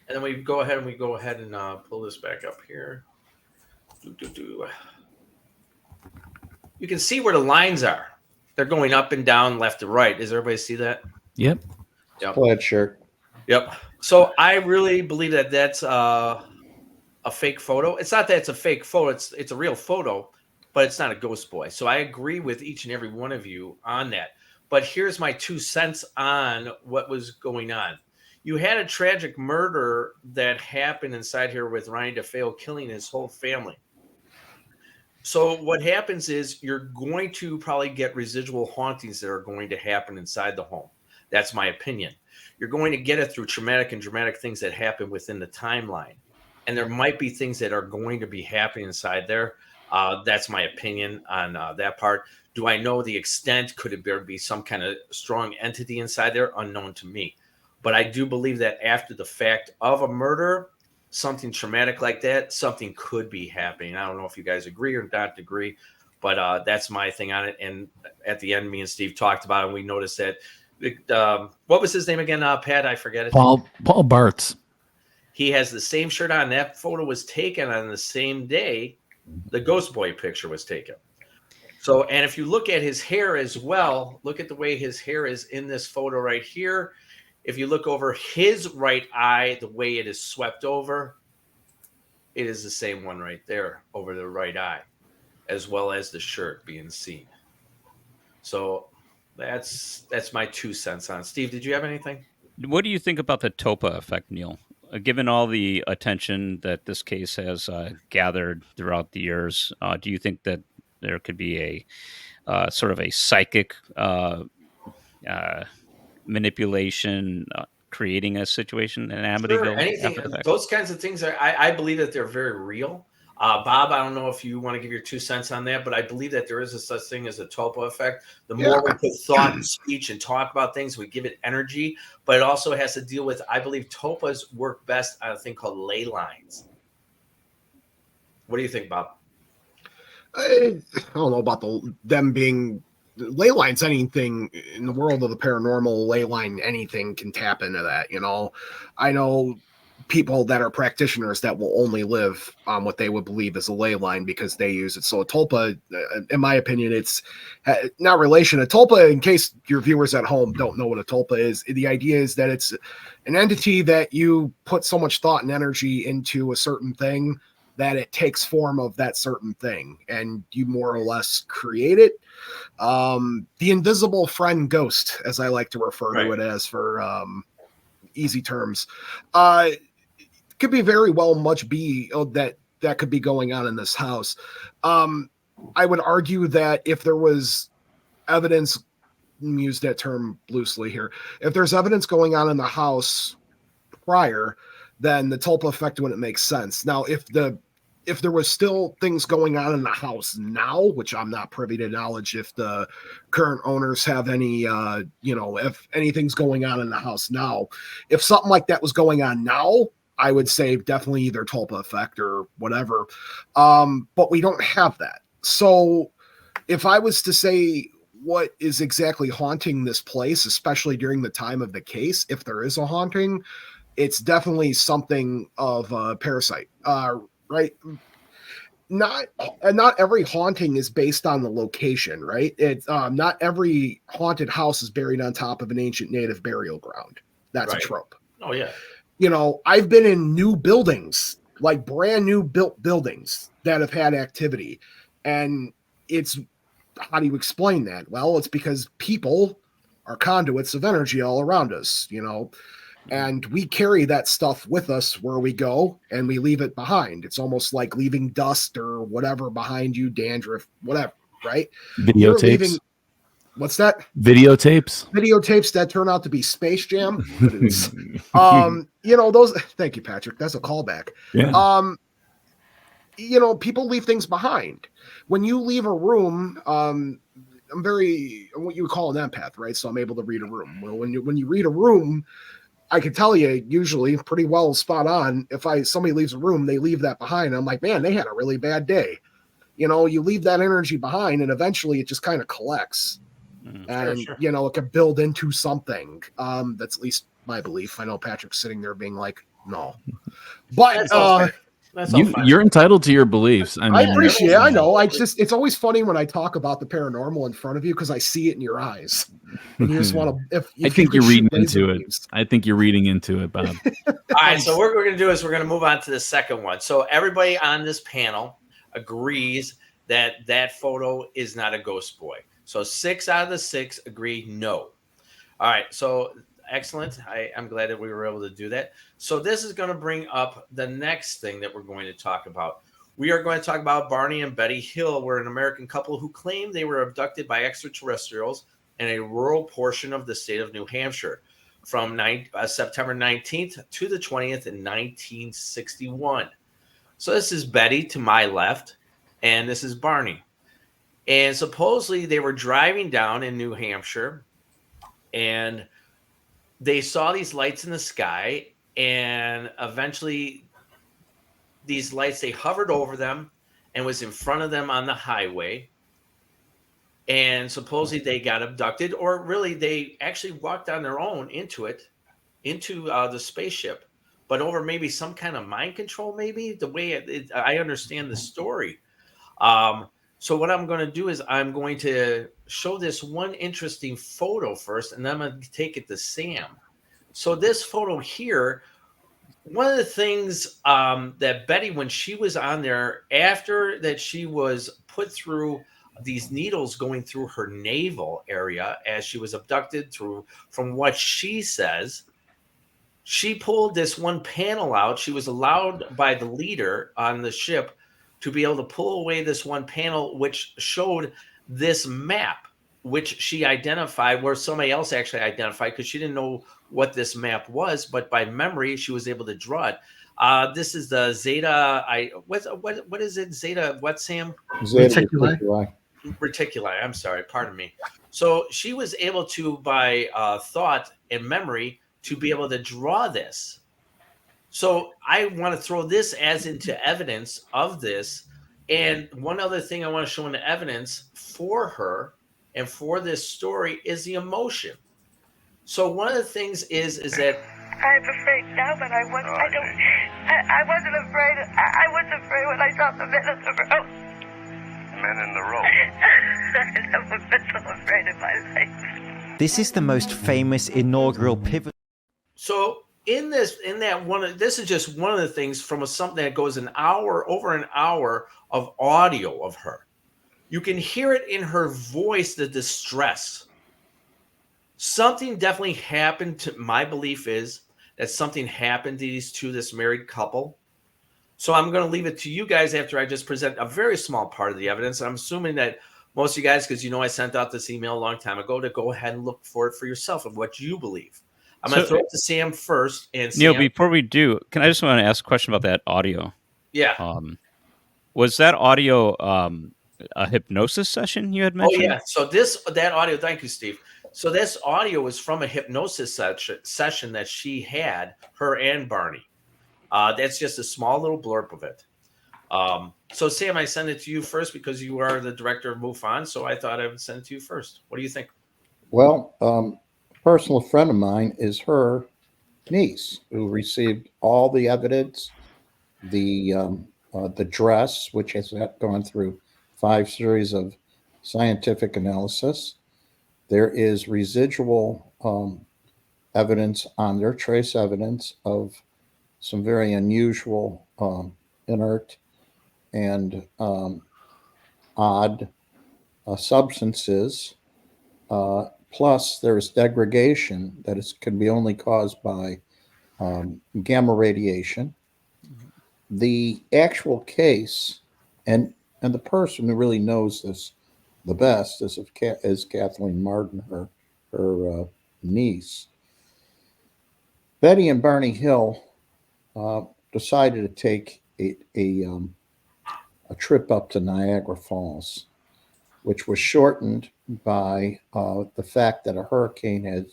then we go ahead and pull this back up here. You can see where the lines are. They're going up and down, left to right. Does everybody see that? Yep. Plaid shirt. Yep. So I really believe that that's a fake photo. It's not that it's a fake photo. It's a real photo, but it's not a ghost boy. So I agree with each and every one of you on that. But here's my 2 cents on what was going on. You had a tragic murder that happened inside here with Ryan DeFeo killing his whole family. So what happens is you're going to probably get residual hauntings that are going to happen inside the home. That's my opinion. You're going to get it through traumatic and dramatic things that happen within the timeline. And there might be things that are going to be happening inside there That's my opinion on that part. Do I know the extent? Could it be some kind of strong entity inside there? Unknown to me. But I do believe that after the fact of a murder, something traumatic like that, something could be happening. I don't know if you guys agree or not agree, but that's my thing on it. And at the end, me and Steve talked about it, and we noticed that what was his name again, Pat? I forget it. Paul Bartz. He has the same shirt on. That photo was taken on the same day the Ghost Boy picture was taken. So, and if you look at his hair as well, look at the way his hair is in this photo right here. If you look over his right eye, the way it is swept over, it is the same one right there over the right eye, as well as the shirt being seen. So that's my 2 cents on it. Steve, did you have anything? What do you think about the Topa effect, Neil? Given all the attention that this case has gathered throughout the years, do you think that there could be a sort of a psychic manipulation creating a situation in Amityville? Sure, anything, those kinds of things I believe that they're very real. Bob, I don't know if you want to give your 2 cents on that, but I believe that there is a such thing as a Topa effect. The more we put thought and speech and talk about things, we give it energy, but it also has to deal with, I believe Topas work best on a thing called ley lines. What do you think, Bob? I don't know about them being ley lines. Anything in the world of the paranormal, ley line, anything can tap into that. I know people that are practitioners that will only live on what they would believe is a ley line because they use it. So a tulpa, in my opinion, it's not relation. A tulpa, in case your viewers at home don't know what a tulpa is, the idea is that it's an entity that you put so much thought and energy into a certain thing that it takes form of that certain thing and you more or less create it. The invisible friend ghost, as I like to refer to it as for easy terms, could be very well much be that could be going on in this house. I would argue that if there was evidence, use that term loosely here, if there's evidence going on in the house prior, then the tulpa effect wouldn't make sense. Now, if there was still things going on in the house now, which I'm not privy to knowledge if the current owners have any, if anything's going on in the house now, if something like that was going on now, I would say definitely either tulpa effect or whatever. But we don't have that. So if I was to say what is exactly haunting this place, especially during the time of the case, if there is a haunting, it's definitely something of a parasite, right? Not every haunting is based on the location, right? It's not every haunted house is buried on top of an ancient native burial ground. That's a trope. Oh yeah. I've been in new buildings, like brand new built buildings that have had activity, and it's, how do you explain that? Well, it's because people are conduits of energy all around us, and we carry that stuff with us where we go and we leave it behind. It's almost like leaving dust or whatever behind you, dandruff, whatever, right? Videotapes. What's that? Videotapes that turn out to be Space Jam. Those, thank you, Patrick. That's a callback. Yeah. People leave things behind. When you leave a room, I'm what you would call an empath, right? So I'm able to read a room. Well, when you read a room, I can tell you usually pretty well spot on. If somebody leaves a room, they leave that behind. I'm like, man, they had a really bad day. You leave that energy behind and eventually it just kind of collects. And, sure. It could build into something. That's at least my belief. I know Patrick's sitting there being like, no. But you're entitled to your beliefs. I appreciate it. I know. It's always funny when I talk about the paranormal in front of you because I see it in your eyes. And you just want to, I think you're reading into it. I think you're reading into it, Bob. All right. So what we're going to do is we're going to move on to the second one. So everybody on this panel agrees that photo is not a ghost boy. So 6 out of the 6 agree no. All right. So excellent. I'm glad that we were able to do that. So this is going to bring up the next thing that we're going to talk about. We are going to talk about Barney and Betty Hill, were an American couple who claimed they were abducted by extraterrestrials in a rural portion of the state of New Hampshire from September 19th to the 20th in 1961. So this is Betty to my left, and this is Barney. And supposedly they were driving down in New Hampshire, and they saw these lights in the sky, and eventually these lights, they hovered over them and was in front of them on the highway. And supposedly they got abducted, or really they actually walked on their own into the spaceship, but over maybe some kind of mind control, maybe the way I understand the story. So what I'm going to do is I'm going to show this one interesting photo first, and then I'm going to take it to Sam. So this photo here, one of the things that Betty, when she was on there, after that she was put through these needles going through her navel area as she was abducted from what she says, she pulled this one panel out. She was allowed by the leader on the ship to be able to pull away this one panel, which showed this map, which she identified, where somebody else actually identified, because she didn't know what this map was, but by memory she was able to draw it. This is the Zeta. What is it? Zeta? What, Sam? Zeta Reticuli. Reticuli. I'm sorry. Pardon me. So she was able to, by thought and memory, to be able to draw this. So I want to throw this as into evidence of this. And one other thing I want to show in the evidence for her and for this story is the emotion. So one of the things is that I'm afraid now, but I wasn't afraid. I was afraid when I saw the men in the road. Men in the road? I've never been so afraid in my life. This is the most famous inaugural pivot. So this is just one of the things from something that goes over an hour of audio of her. You can hear it in her voice, the distress. Something definitely happened my belief is that something happened to this married couple. So I'm going to leave it to you guys after I just present a very small part of the evidence. I'm assuming that most of you guys, because I sent out this email a long time ago, to go ahead and look for it for yourself of what you believe. I'm going to throw it to Sam first. And Neil, Sam, before we do, I just want to ask a question about that audio. Yeah. Was that audio a hypnosis session you had mentioned? Oh, yeah. So that audio, thank you, Steve. So this audio was from a hypnosis session that she had, her and Barney. That's just a small little blurb of it. So Sam, I send it to you first because you are the director of MUFON. So I thought I would send it to you first. What do you think? Well, a personal friend of mine is her niece, who received all the evidence, the dress, which has gone through 5 series of scientific analysis. There is residual evidence on there, trace evidence of some very unusual inert and odd substances. Plus, there's degradation that can be only caused by gamma radiation. The actual case, and the person who really knows this the best is Kathleen Martin, her niece. Betty and Barney Hill decided to take a trip up to Niagara Falls, which was shortened by the fact that a hurricane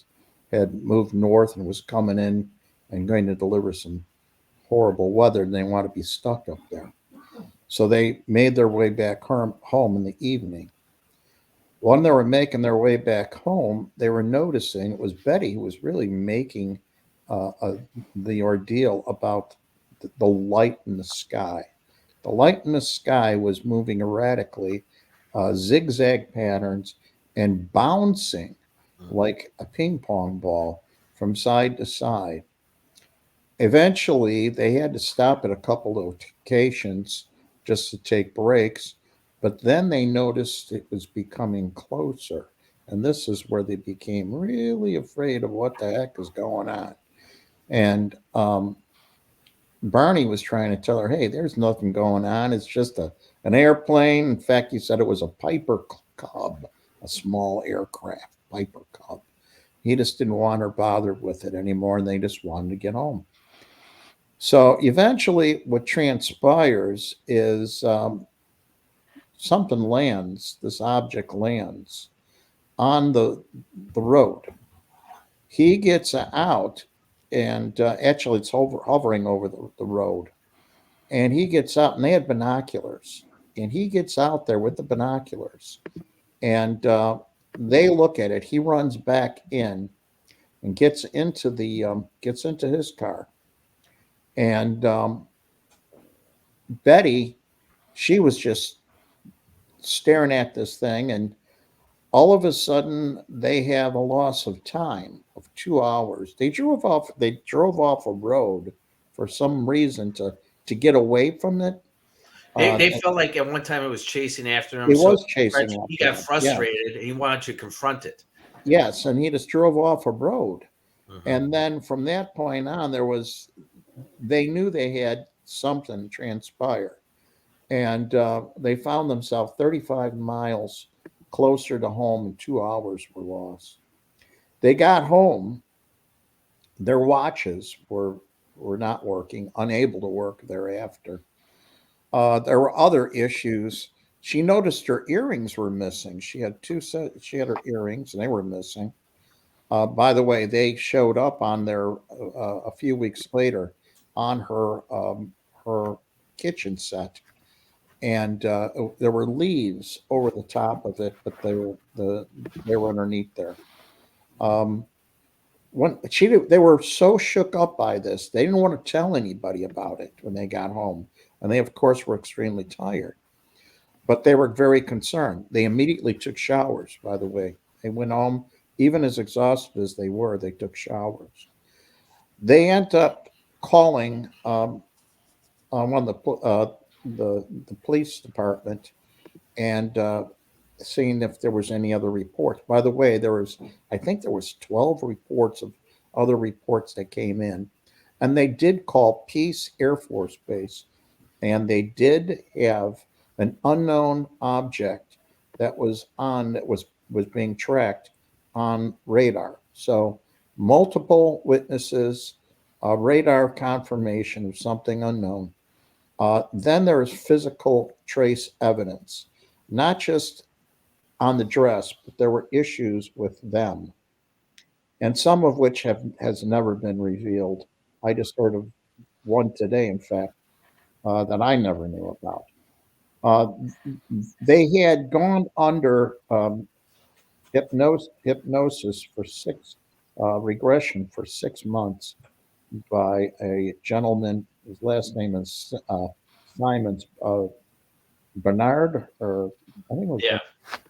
had moved north and was coming in and going to deliver some horrible weather, and they want to be stuck up there. So they made their way back home in the evening. When they were making their way back home, they were noticing it was Betty who was really making the ordeal about the light in the sky. The light in the sky was moving erratically, zigzag patterns, and bouncing like a ping pong ball from side to side. Eventually, they had to stop at a couple of locations just to take breaks, but then they noticed it was becoming closer. And this is where they became really afraid of what the heck is going on. And Barney was trying to tell her, hey, there's nothing going on. It's just an airplane. In fact, he said it was a Piper Cub, a small aircraft, Piper Cub. He just didn't want her bothered with it anymore, and they just wanted to get home. So eventually what transpires is something lands, this object lands on the road. He gets out, and actually it's hovering over the road. And he gets out, and they had binoculars. And he gets out there with the binoculars, and they look at it. He runs back in and gets into his car. And Betty, she was just staring at this thing, and all of a sudden they have a loss of time of 2 hours. They drove off a road for some reason to get away from it. They felt like at one time it was chasing after him. It was chasing after he got him, frustrated. And he wanted to confront it. Yes, and he just drove off a road. Mm-hmm. And then from that point on, they knew they had something transpire. And they found themselves 35 miles closer to home, and 2 hours were lost. They got home. Their watches were not working, unable to work thereafter. There were other issues. She noticed her earrings were missing. She had her earrings, and they were missing. By the way, they showed up on there a few weeks later on her kitchen set, and there were leaves over the top of it, but they were underneath there. They were so shook up by this, they didn't want to tell anybody about it when they got home, and they of course were extremely tired, but they were very concerned. They immediately took showers. By the way, they went home, even as exhausted as they were. They took showers. They end up calling one of the police department and seeing if there was any other reports. By the way, I think there was 12 reports of other reports that came in, and they did call Peace Air Force Base, and they did have an unknown object that was being tracked on radar. So multiple witnesses, radar confirmation of something unknown. Then there is physical trace evidence, not just on the dress, but there were issues with them, and some of which has never been revealed. I just heard of one today, in fact, that I never knew about. They had gone under hypnosis for regression for 6 months by a gentleman. His last name is Simons, Bernard, or I think it was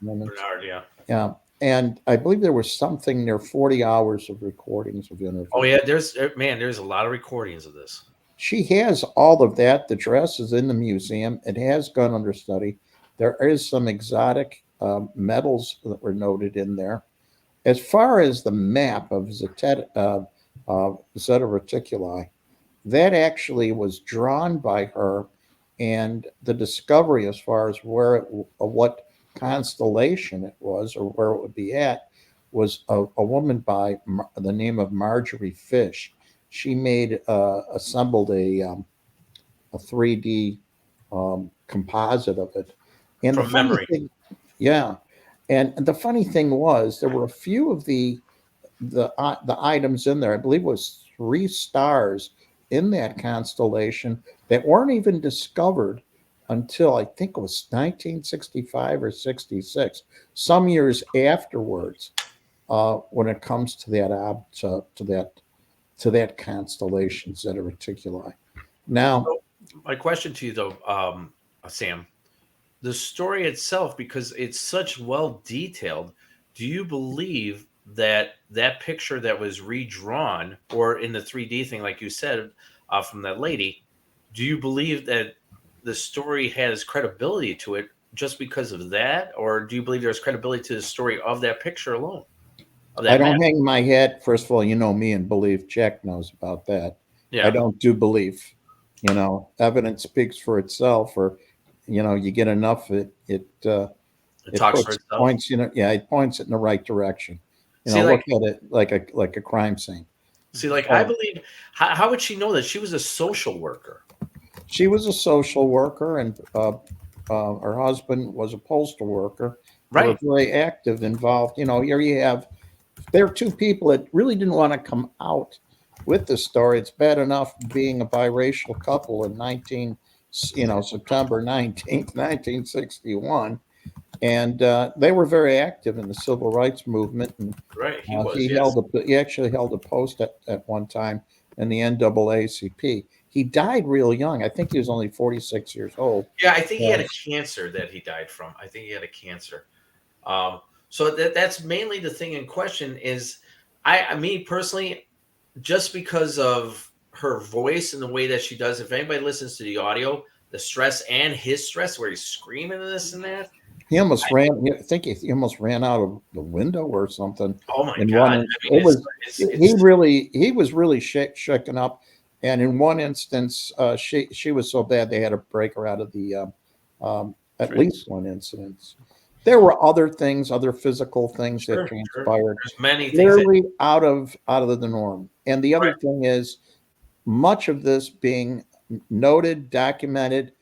Bernard, yeah. And I believe there was something near 40 hours of recordings of interviews. Oh yeah, there's a lot of recordings of this. She has all of that. The dress is in the museum. It has gone under study. There is some exotic metals that were noted in there. As far as the map of Zeta Reticuli, that actually was drawn by her, and the discovery as far as what constellation it was or where it would be at was a woman by the name of Marjorie Fish. She assembled a 3D composite of it. And from memory. And the funny thing was, there were a few of the items in there. I believe it was 3 stars in that constellation that weren't even discovered until I think it was 1965 or 66, some years afterwards, when it comes to that constellation Zeta Reticuli. Now, my question to you though, Sam, the story itself, because it's such well detailed, do you believe that picture that was redrawn, or in the 3D thing, like you said, from that lady, do you believe that the story has credibility to it just because of that, or do you believe there's credibility to the story of that picture alone? I don't hang my hat. First of all, you know me and belief. Jack knows about that. Yeah. I don't do belief. Evidence speaks for itself, or you get enough, it talks for itself. Points, it points it in the right direction. Look at it like a crime scene. See, I believe, how would she know that? She was a social worker. She was a social worker, and her husband was a postal worker. They Right. were very active, involved. Here you have, there are two people that really didn't want to come out with the story. It's bad enough being a biracial couple in September 19th, 1961. And they were very active in the civil rights movement. And Right. He was. Yes. he actually held a post at one time in the NAACP. He died real young. I think he was only 46 years old. Yeah, I think he had a cancer that he died from. I think he had a cancer. So that's mainly the thing in question is, me personally, just because of her voice and the way that she does, if anybody listens to the audio, the stress and his stress where he's screaming and this and that. He almost ran. I think he almost ran out of the window or something. Oh my God! He was really shaken up. And in one instance, she was so bad they had to break her out of the. At least one incident. There were other things, other physical things that transpired. There's many things clearly out of the norm. And the other thing is, much of this being noted, documented.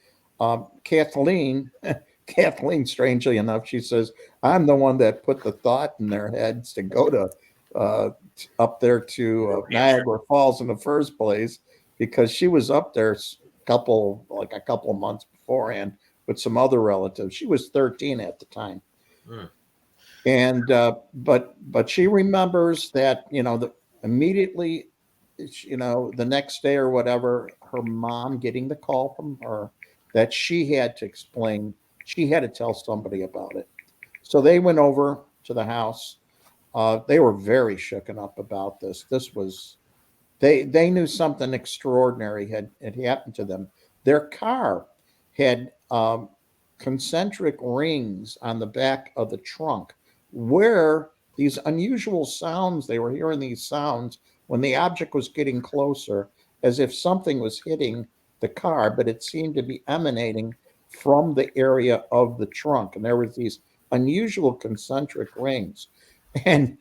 Kathleen, strangely enough, she says, I'm the one that put the thought in their heads to go to up there to Niagara Falls in the first place, because she was up there a couple of months beforehand with some other relatives. She was 13 at the time. And but she remembers that, immediately, the next day or whatever, her mom getting the call from her that she had to explain, she had to tell somebody about it. So they went over to the house. They were very shooken up about this. This was, they knew something extraordinary had happened to them. Their car had concentric rings on the back of the trunk where these unusual sounds, they were hearing these sounds when the object was getting closer, as if something was hitting the car, but it seemed to be emanating from the area of the trunk. And there was these unusual concentric rings. And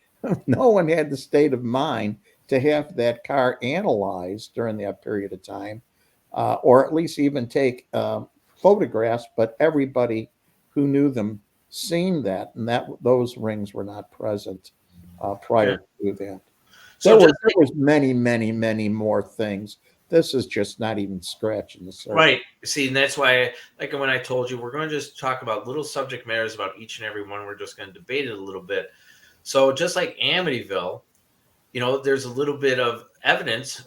no one had the state of mind to have that car analyzed during that period of time, or at least even take photographs, but everybody who knew them seen that, and that those rings were not present prior to that. So there was many, many, many more things. This is just not even scratching the surface. Right. See, and that's why, like when I told you, we're going to just talk about little subject matters about each and every one. We're just going to debate it a little bit. So just like Amityville, there's a little bit of evidence.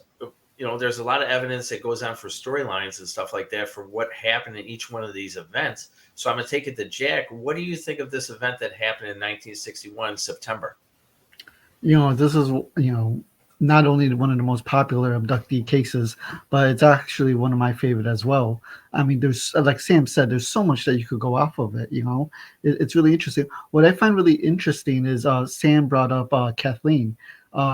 There's a lot of evidence that goes on for storylines and stuff like that for what happened in each one of these events. So I'm going to take it to Jack. What do you think of this event that happened in 1961, September? This is, not only one of the most popular abductee cases, but it's actually one of my favorite as well. I mean, there's, like Sam said, there's so much that you could go off of it. It's really interesting. What I find really interesting is Sam brought up Kathleen.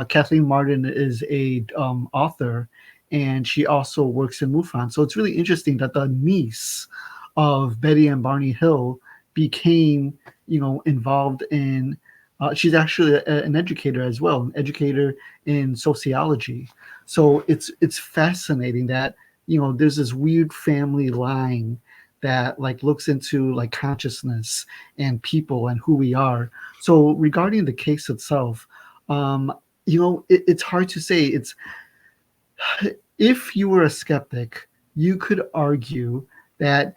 Kathleen Martin is a author, and she also works in MUFON. So it's really interesting that the niece of Betty and Barney Hill became, involved in. She's actually an educator as well, an educator in sociology. So it's fascinating that, there's this weird family line that looks into consciousness and people and who we are. So regarding the case itself, it's hard to say. If you were a skeptic, you could argue that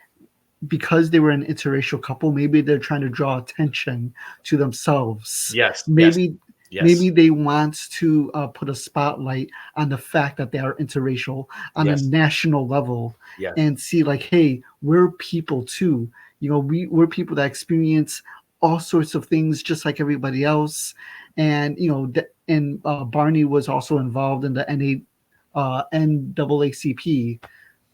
because they were an interracial couple, maybe they're trying to draw attention to themselves. Yes. Maybe they want to put a spotlight on the fact that they are interracial on a national level, and see hey, we're people too. We're people that experience all sorts of things just like everybody else. And, Barney was also involved in the NAACP.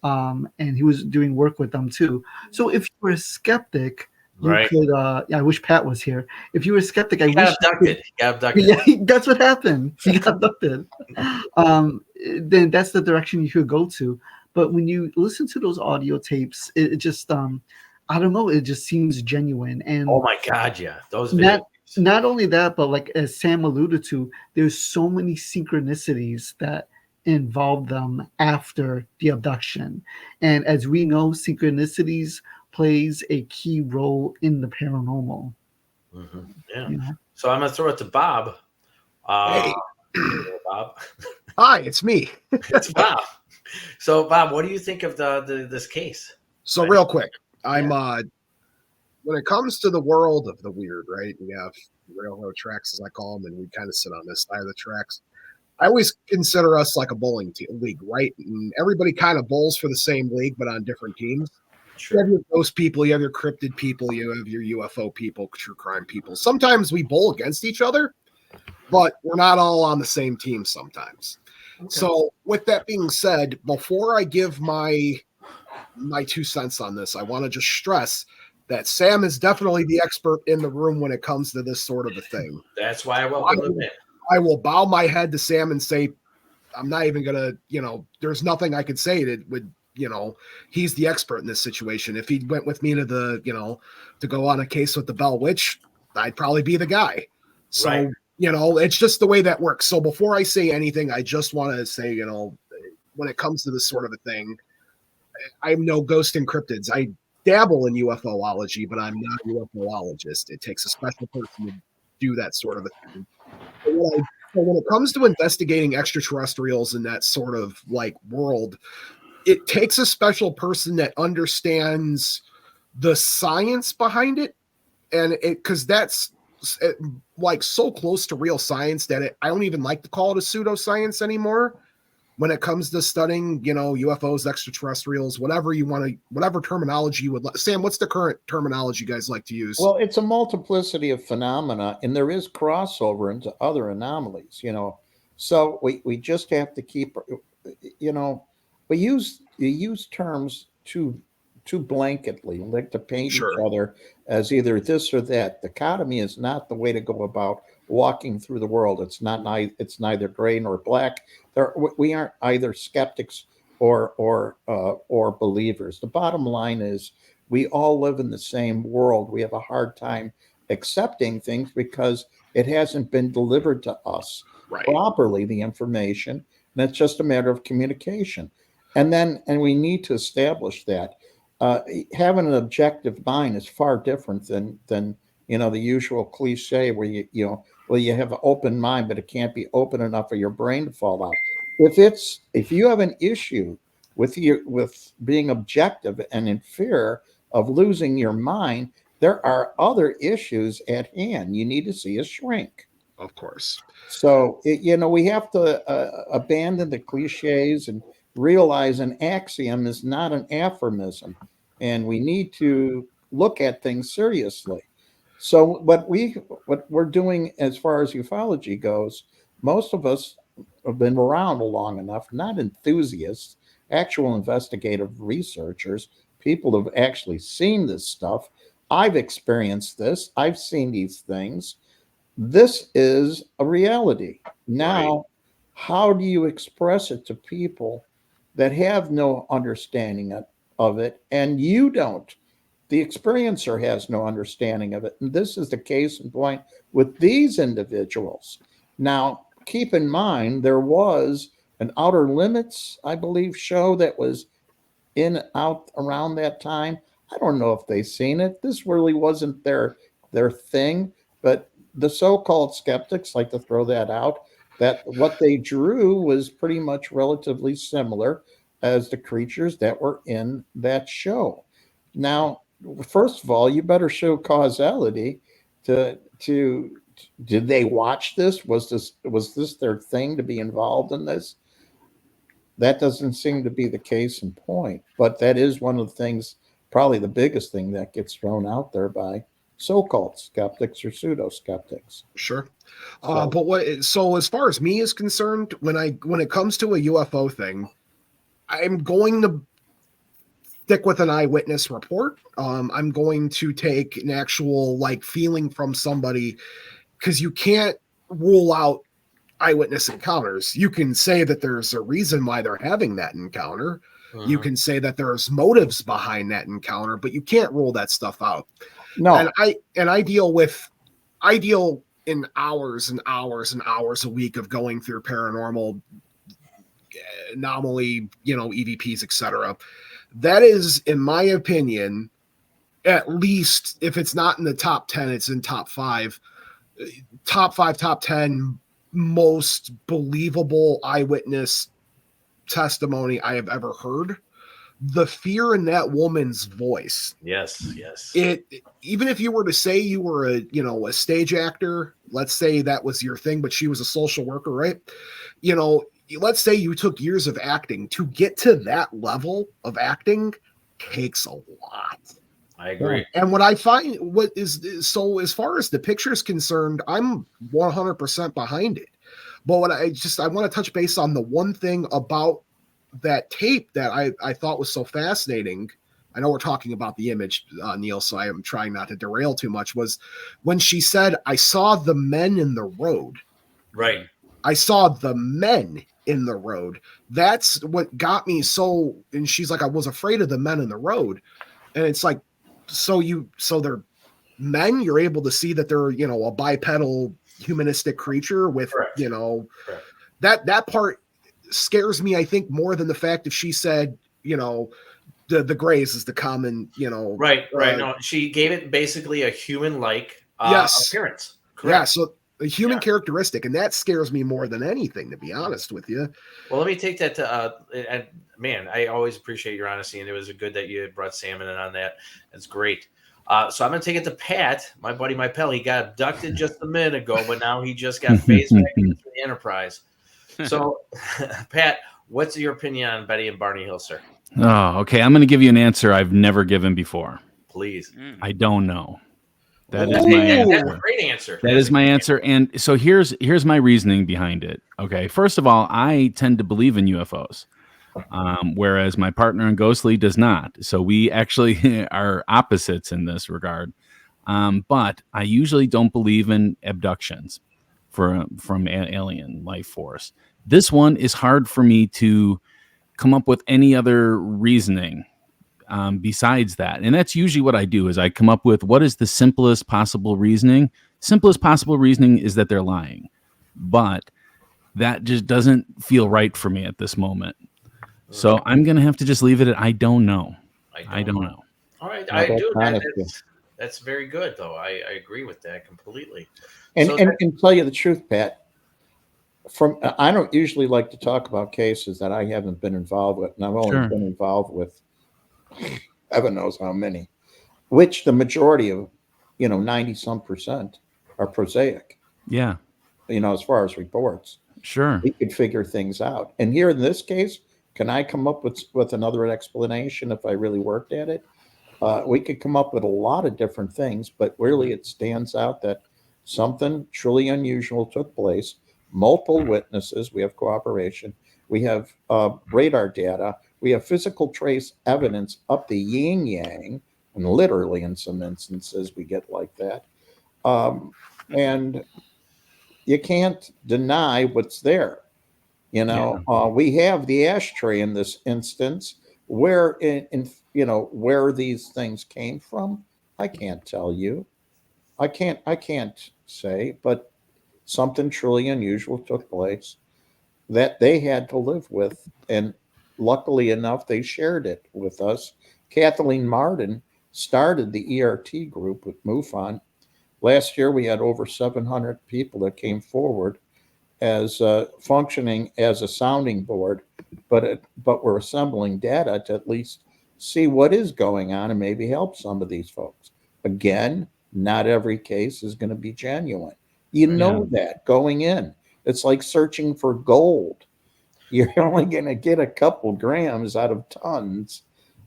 And he was doing work with them too. So if you were a skeptic, you could. I wish Pat was here. If you were a skeptic, He got abducted. Yeah, that's what happened. He got abducted. Then that's the direction you could go to. But when you listen to those audio tapes, it just, I don't know. It just seems genuine. And oh my God, yeah, those videos. Not only that, but as Sam alluded to, there's so many synchronicities that involve them after the abduction. And as we know, synchronicities plays a key role in the paranormal. Yeah. You know? So I'm gonna throw it to Bob. Hey. Bob. Hi, it's me. It's Bob. So Bob, what do you think of this case? So real quick, I'm when it comes to the world of the weird, right? We have railroad tracks, as I call them, and we kind of sit on this side of the tracks. I always consider us like a bowling league, right? And everybody kind of bowls for the same league, but on different teams. Sure. You have your ghost people, you have your cryptid people, you have your UFO people, true crime people. Sometimes we bowl against each other, but we're not all on the same team sometimes. Okay. So with that being said, before I give my 2 cents on this, I want to just stress that Sam is definitely the expert in the room when it comes to this sort of a thing. That's why I welcome him in. I will bow my head to Sam and say, I'm not even going to, there's nothing I could say that would, he's the expert in this situation. If he went with me to the, to go on a case with the Bell Witch, I'd probably be the guy. So, right. It's just the way that works. So before I say anything, I just want to say, when it comes to this sort of a thing, I'm no ghost and cryptids. I dabble in UFOlogy, but I'm not a UFOologist. It takes a special person to do that sort of a thing. But when it comes to investigating extraterrestrials in that sort of like world, it takes a special person that understands the science behind it. And because that's like so close to real science that I don't even like to call it a pseudoscience anymore. When it comes to studying, UFOs, extraterrestrials, whatever you want to, whatever terminology you would like. Sam, what's the current terminology you guys like to use? Well, it's a multiplicity of phenomena, and there is crossover into other anomalies, So we just have to keep, we use terms too blanketly, like to paint each other as either this or that. Dichotomy is not the way to go about walking through the world. It's not. It's neither gray nor black. We aren't either skeptics or believers. The bottom line is we all live in the same world. We have a hard time accepting things because it hasn't been delivered to us properly, the information. And it's just a matter of communication. And we need to establish that. Having an objective mind is far different than the usual cliche where you have an open mind, but it can't be open enough for your brain to fall out. If you have an issue with being objective and in fear of losing your mind, there are other issues at hand. You need to see a shrink. Of course. So we have to abandon the cliches and realize an axiom is not an aphorism, and we need to look at things seriously. So what we're doing as far as ufology goes, most of us have been around long enough, not enthusiasts, actual investigative researchers, people who've actually seen this stuff. I've experienced this. I've seen these things. This is a reality. Now, how do you express it to people that have no understanding of it, and you don't? The experiencer has no understanding of it. And this is the case in point with these individuals. Now, keep in mind, there was an Outer Limits, I believe, show that was out around that time. I don't know if they've seen it. This really wasn't their thing, but the so-called skeptics like to throw that out, that what they drew was pretty much relatively similar as the creatures that were in that show. Now, first of all, you better show causality to did they watch this? Was this their thing to be involved in this? That doesn't seem to be the case in point, but that is one of the things, probably the biggest thing that gets thrown out there by so-called skeptics or pseudo-skeptics. Sure. So as far as me is concerned, when it comes to a UFO thing, I'm going to stick with an eyewitness report. I'm going to take an actual feeling from somebody, because you can't rule out eyewitness encounters. You can say that there's a reason why they're having that encounter. You can say that there's motives behind that encounter, but you can't rule that stuff out. No. And I deal in hours and hours and hours a week of going through paranormal anomaly, EVPs, etc. That is, in my opinion, at least if it's not in the top 10, it's in top 5. Top 5, top 10 most believable eyewitness testimony I have ever heard. The fear in that woman's voice. Yes, yes. It, even if you were to say you were a stage actor, let's say that was your thing, but she was a social worker, right? Let's say you took years of acting. To get to that level of acting takes a lot. I agree. And what I find, what is so as far as the picture is concerned, I'm 100% behind it. But what I want to touch base on the one thing about that tape that I thought was so fascinating. I know we're talking about the image, Neil, so I am trying not to derail too much, was when she said, I saw the men in the road. Right. I saw the men in the road. That's what got me so, and she's like, I was afraid of the men in the road. And it's like, so they're men, you're able to see that they're, a bipedal humanistic creature with, Correct. Correct. That part scares me, I think, more than the fact if she said, the grays is the common, Right. No, she gave it basically a human-like yes. appearance. Correct. Yeah, so a human characteristic, and that scares me more than anything, to be honest with you. Well, let me take that to and man, I always appreciate your honesty, and it was good that you brought Sam in on that. That's great. So I'm going to take it to Pat, my buddy, my pal. He got abducted just a minute ago, but now he just got phased back into the Enterprise. So, Pat, what's your opinion on Betty and Barney Hill, sir? Oh, okay. I'm going to give you an answer I've never given before. Please. I don't know. That is my answer. That's a great answer. That is my answer. And so here's my reasoning behind it. Okay. First of all, I tend to believe in UFOs, whereas my partner in Ghostly does not. So we actually are opposites in this regard. But I usually don't believe in abductions from alien life force. This one is hard for me to come up with any other reasoning besides that. And that's usually what I do is I come up with what is the simplest possible reasoning. Simplest possible reasoning is that they're lying. But that just doesn't feel right for me at this moment. So I'm going to have to just leave it at I don't know. I don't know. All right. Well, I do. that's That's very good, though. I agree with that completely. And tell you the truth, Pat, I don't usually like to talk about cases that I haven't been involved with, and I've only been involved with heaven knows how many, which the majority of, 90-some% are prosaic. Yeah. As far as reports. Sure. We could figure things out. And here in this case, can I come up with another explanation if I really worked at it? We could come up with a lot of different things, but really it stands out that something truly unusual took place. Multiple witnesses. We have cooperation. We have radar data. We have physical trace evidence up the yin yang, and literally in some instances we get like that. And you can't deny what's there. We have the ashtray in this instance. Where where these things came from, I can't tell you. I can't say, but something truly unusual took place that they had to live with, and luckily enough, they shared it with us. Kathleen Martin started the ERT group with MUFON. Last year, we had over 700 people that came forward as functioning as a sounding board, but we're assembling data to at least see what is going on and maybe help some of these folks. Again, not every case is going to be genuine. That going in. It's like searching for gold. You're only going to get a couple grams out of tons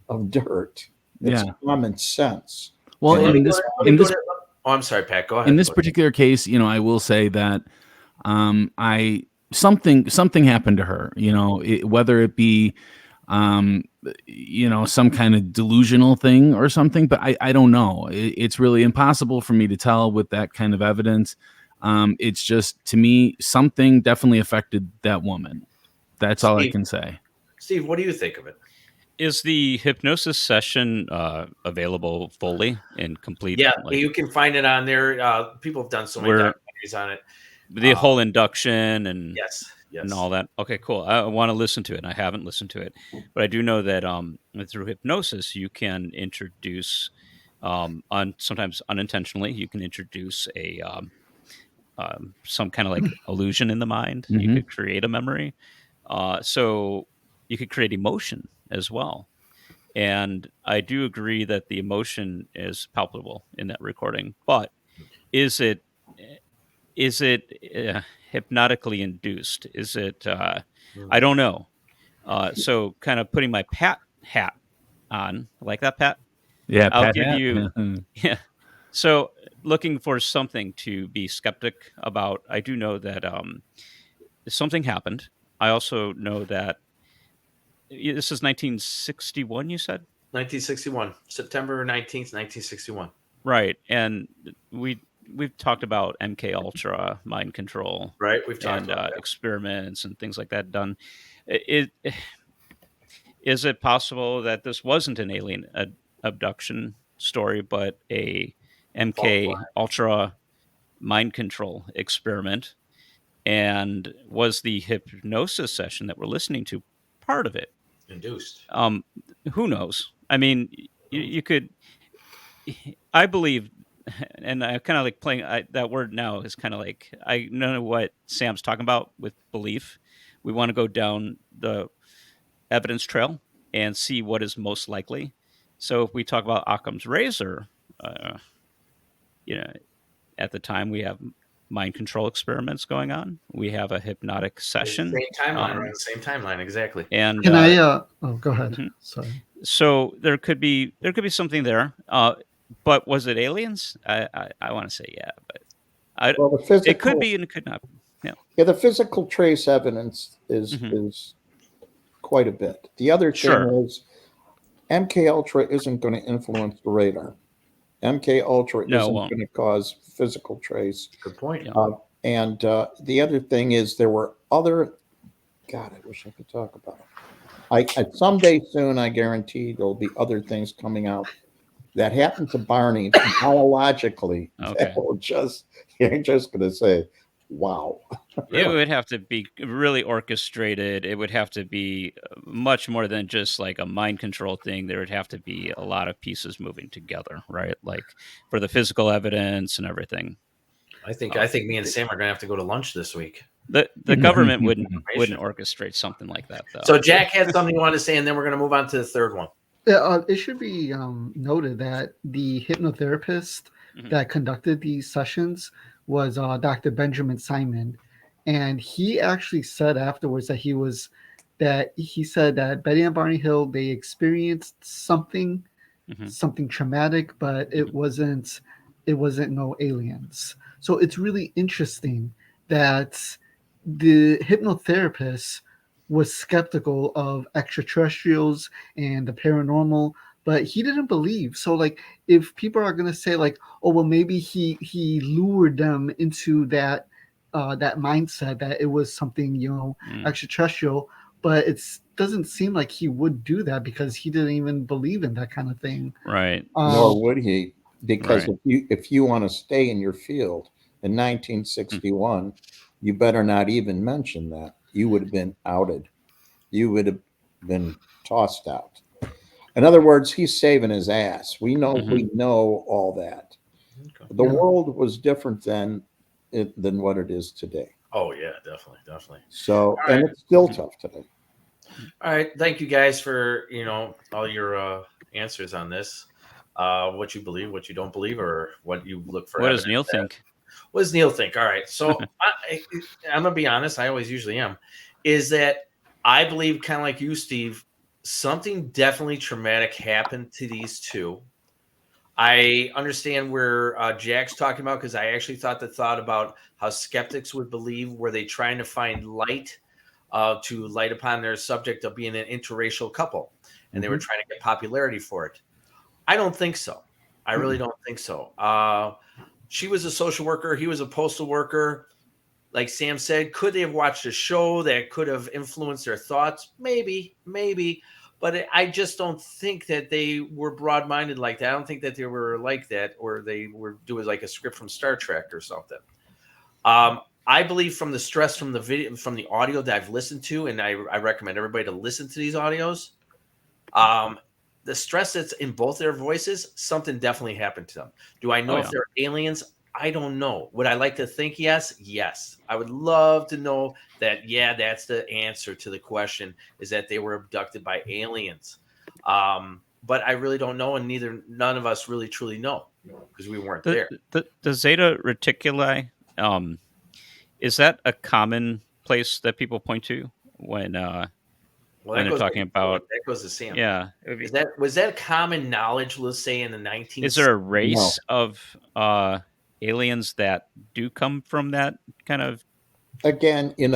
of dirt. It's common sense. Well, I'm sorry, Pat. Go ahead. In this particular case, I will say that something happened to her. Whether it be some kind of delusional thing or something, but I don't know. It's really impossible for me to tell with that kind of evidence. It's just, to me, something definitely affected that woman. That's all I can say. Steve, what do you think of it? Is the hypnosis session available fully and complete? Yeah, you can find it on there. People have done so many documentaries on it. The whole induction and yes, and all that. Okay, cool. I want to listen to it. I haven't listened to it, but I do know that through hypnosis you can introduce Sometimes unintentionally, you can introduce some kind of like illusion in the mind. You Mhm. could create a memory. So you could create emotion as well. And I do agree that the emotion is palpable in that recording. But is it is it hypnotically induced? Is it? I don't know. So kind of putting my Pat hat on, like that, Pat. Yeah, I'll Pat give Hat. you, yeah. So looking for something to be skeptic about, I do know that something happened. I also know that this is 1961. You said 1961, September 19th, 1961. right, and we've talked about MK Ultra, mind control, Right, we've talked and about that. experiments and things like that done. Is it possible that this wasn't an alien abduction story, but a MK Ultra mind control experiment? And was the hypnosis session that we're listening to part of it? Induced. Who knows? I mean, you could. I believe, and I kind of like playing that word now is kind of like I know what Sam's talking about with belief. We want to go down the evidence trail and see what is most likely. So if we talk about Occam's razor, uh, you know, at the time we have mind control experiments going on. We have a hypnotic session. Same timeline, around the same timeline, exactly. And Can I? Oh, go ahead. Mhm. Sorry. So there could be something there. But was it aliens? I want to say yeah, but Well, the it could physical, be and it could not. Yeah. yeah, the physical trace evidence is Mhm. is quite a bit. The other thing Sure. is MK Ultra isn't going to influence the radar. MK Ultra No, it isn't won't. going to cause physical trace. Good point. Yeah. And the other thing is there were other. God, I wish I could talk about it. I someday soon, I guarantee there'll be other things coming out that happened to Barney biologically. Okay. That will just you're just going to say, "Wow." It would have to be really orchestrated. It would have to be much more than just like a mind control thing. There would have to be a lot of pieces moving together, right? Like for the physical evidence and everything. I think me and Sam are gonna have to go to lunch this week. The government wouldn't orchestrate something like that, though. So Jack had something you wanted to say, and then we're gonna move on to the third one. It should be noted that the hypnotherapist that conducted these sessions was Dr. Benjamin Simon, and he actually said afterwards that he said that Betty and Barney Hill, they experienced something traumatic, but it wasn't no aliens. So it's really interesting that the hypnotherapist was skeptical of extraterrestrials and the paranormal, but he didn't believe. So like if people are gonna say like, oh well, maybe he lured them into that that mindset that it was something, extraterrestrial, but it doesn't seem like he would do that because he didn't even believe in that kind of thing. Right. Nor would he, because Right. if you want to stay in your field in 1961, you better not even mention that. You would have been outed. You would have been tossed out. In other words, he's saving his ass. We know all that. Okay. The world was different than what it is today. Oh yeah, definitely. So, All and right. it's still tough today. All right, thank you guys for all your answers on this. What you believe, what you don't believe, or what you look for. What does evidence Neil at. think? What does Neil think? All right, so I'm gonna be honest. I always usually am. Is that I believe, kind of like you, Steve, something definitely traumatic happened to these two. I understand where Jack's talking about, because I actually thought about how skeptics would believe, were they trying to find light to light upon their subject of being an interracial couple, and they were trying to get popularity for it. I don't think so. I really don't think so. She was a social worker. He was a postal worker. Like Sam said, could they have watched a show that could have influenced their thoughts? Maybe. But I just don't think that they were broad-minded like that. I don't think that they were like that, or they were doing like a script from Star Trek or something. I believe from the stress from the video, from the audio that I've listened to, and I recommend everybody to listen to these audios. the stress that's in both their voices, something definitely happened to them. Do I know if they're aliens? I don't know. Would I like to think yes? Yes. I would love to know that, yeah, that's the answer to the question, is that they were abducted by aliens. But I really don't know, and none of us really truly know because we weren't there. The Zeta Reticuli, is that a common place that people point to when they're talking about? That goes to Sam. Yeah. Was that common knowledge, let's say, in the 19th? Is there a race of aliens that do come from that kind of? Again, it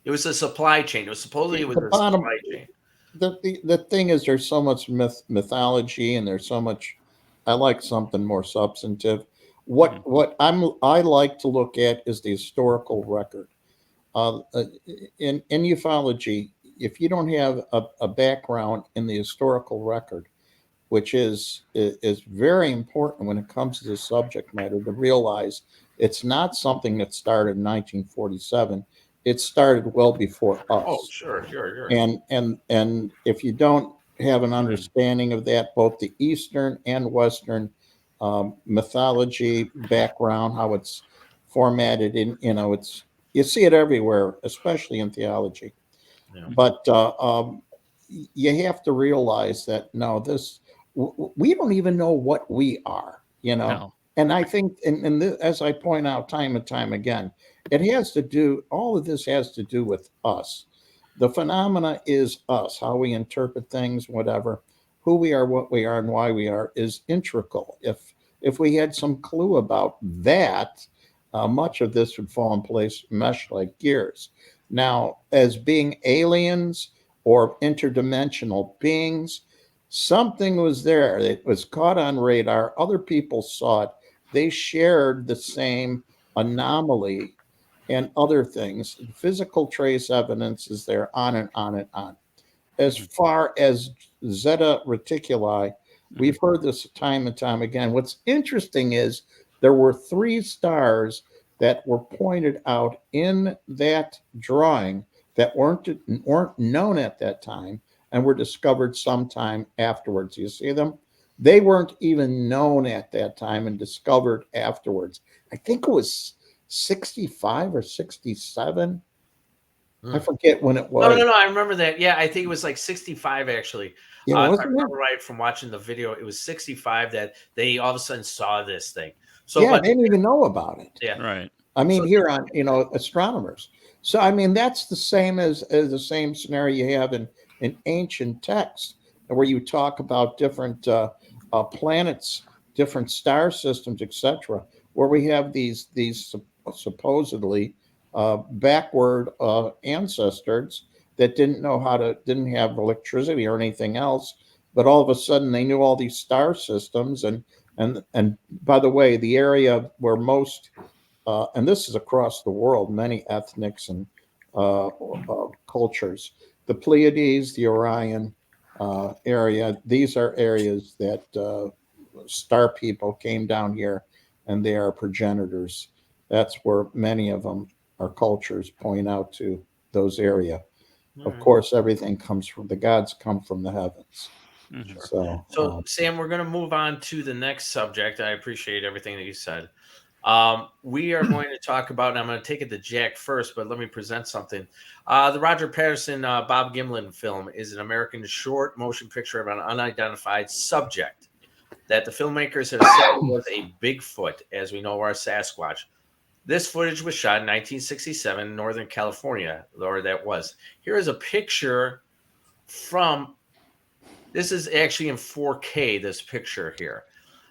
was a supply chain. It was supposedly a supply chain. The thing is, there's so much mythology, and there's so much. I like something more substantive. What I like to look at is the historical record. In ufology, if you don't have a background in the historical record, which is very important when it comes to the subject matter, to realize it's not something that started in 1947. It started well before us. Oh, sure. And if you don't have an understanding of that, both the Eastern and Western mythology background, how it's formatted in, you see it everywhere, especially in theology. Yeah. But you have to realize that we don't even know what we are, No. And I think, and as I point out time and time again, all of this has to do with us. The phenomena is us, how we interpret things, whatever. Who we are, what we are, and why we are is integral. If we had some clue about that, much of this would fall in place, mesh like gears. Now, as being aliens or interdimensional beings, something was there. It was caught on radar. Other people saw it. They shared the same anomaly and other things. Physical trace evidence is there, on and on and on. As far as Zeta Reticuli, we've heard this time and time again. What's interesting is there were 3 stars that were pointed out in that drawing that weren't known at that time and were discovered sometime afterwards. You see them? They weren't even known at that time and discovered afterwards. I think it was 65 or 67. I forget when it was. No, I remember that. Yeah, I think it was like 65 actually. Yeah, if I remember right from watching the video, it was 65 that they all of a sudden saw this thing. So yeah, they didn't even know about it. Yeah, right. I mean, here on astronomers. So I mean, that's the same as the same scenario you have in ancient texts, where you talk about different planets, different star systems, etc., where we have these supposedly backward ancestors that didn't have electricity or anything else, but all of a sudden they knew all these star systems. And by the way, the area where most and this is across the world, many ethnics and cultures, the Pleiades, the Orion area, these are areas that star people came down here, and they are progenitors. That's where many of them, our cultures, point out to those area. Of course, everything comes from the gods, come from the heavens. Sure. So Sam, we're going to move on to the next subject. I appreciate everything that you said. We are going to talk about, and I'm going to take it to Jack first, but let me present something. The Roger Patterson, Bob Gimlin film is an American short motion picture of an unidentified subject that the filmmakers have said was a Bigfoot, as we know, or a Sasquatch. This footage was shot in 1967 in Northern California, or that was. Here is a picture from, this is actually in 4K, this picture here.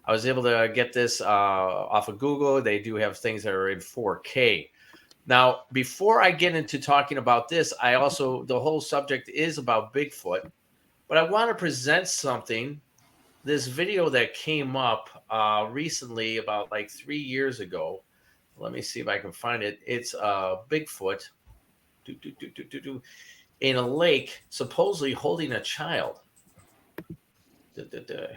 I was able to get this off of Google. They do have things that are in 4K. Now, before I get into talking about this, the whole subject is about Bigfoot, but I want to present something, this video that came up recently about like 3 years ago. Let me see if I can find it. It's Bigfoot in a lake, supposedly holding a child.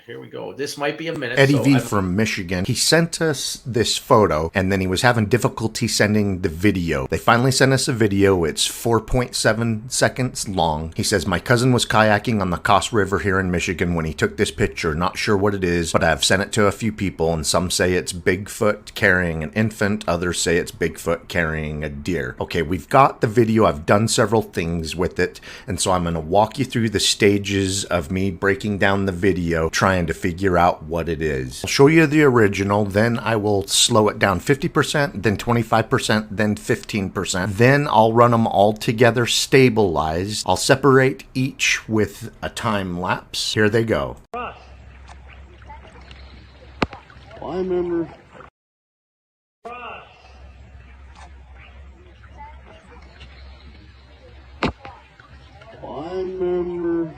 Here we go. This might be a minute. Eddie so V I'm- from Michigan. He sent us this photo, and then he was having difficulty sending the video. They finally sent us a video. It's 4.7 seconds long. He says, my cousin was kayaking on the Coss River here in Michigan when he took this picture. Not sure what it is, but I've sent it to a few people, and some say it's Bigfoot carrying an infant. Others say it's Bigfoot carrying a deer. Okay, we've got the video. I've done several things with it, and so I'm going to walk you through the stages of me breaking down the video, trying to figure out what it is. I'll show you the original, then I will slow it down 50%, then 25%, then 15%. Then I'll run them all together stabilized. I'll separate each with a time lapse. Here they go. Well, I remember. Well, I remember.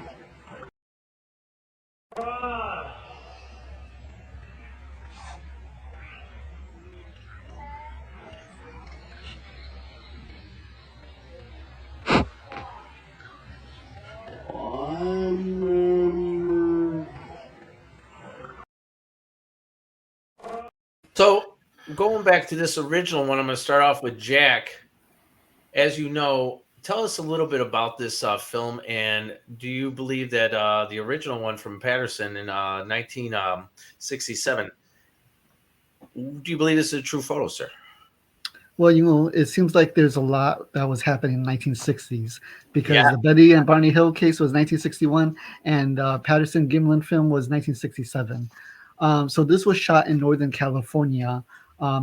So going back to this original one, I'm going to start off with Jack. As you know, tell us a little bit about this film, and do you believe that the original one from Patterson in 1967, do you believe this is a true photo, sir? Well, it seems like there's a lot that was happening in the 1960s because the Betty and Barney Hill case was 1961 and Patterson Gimlin film was 1967. So this was shot in Northern California,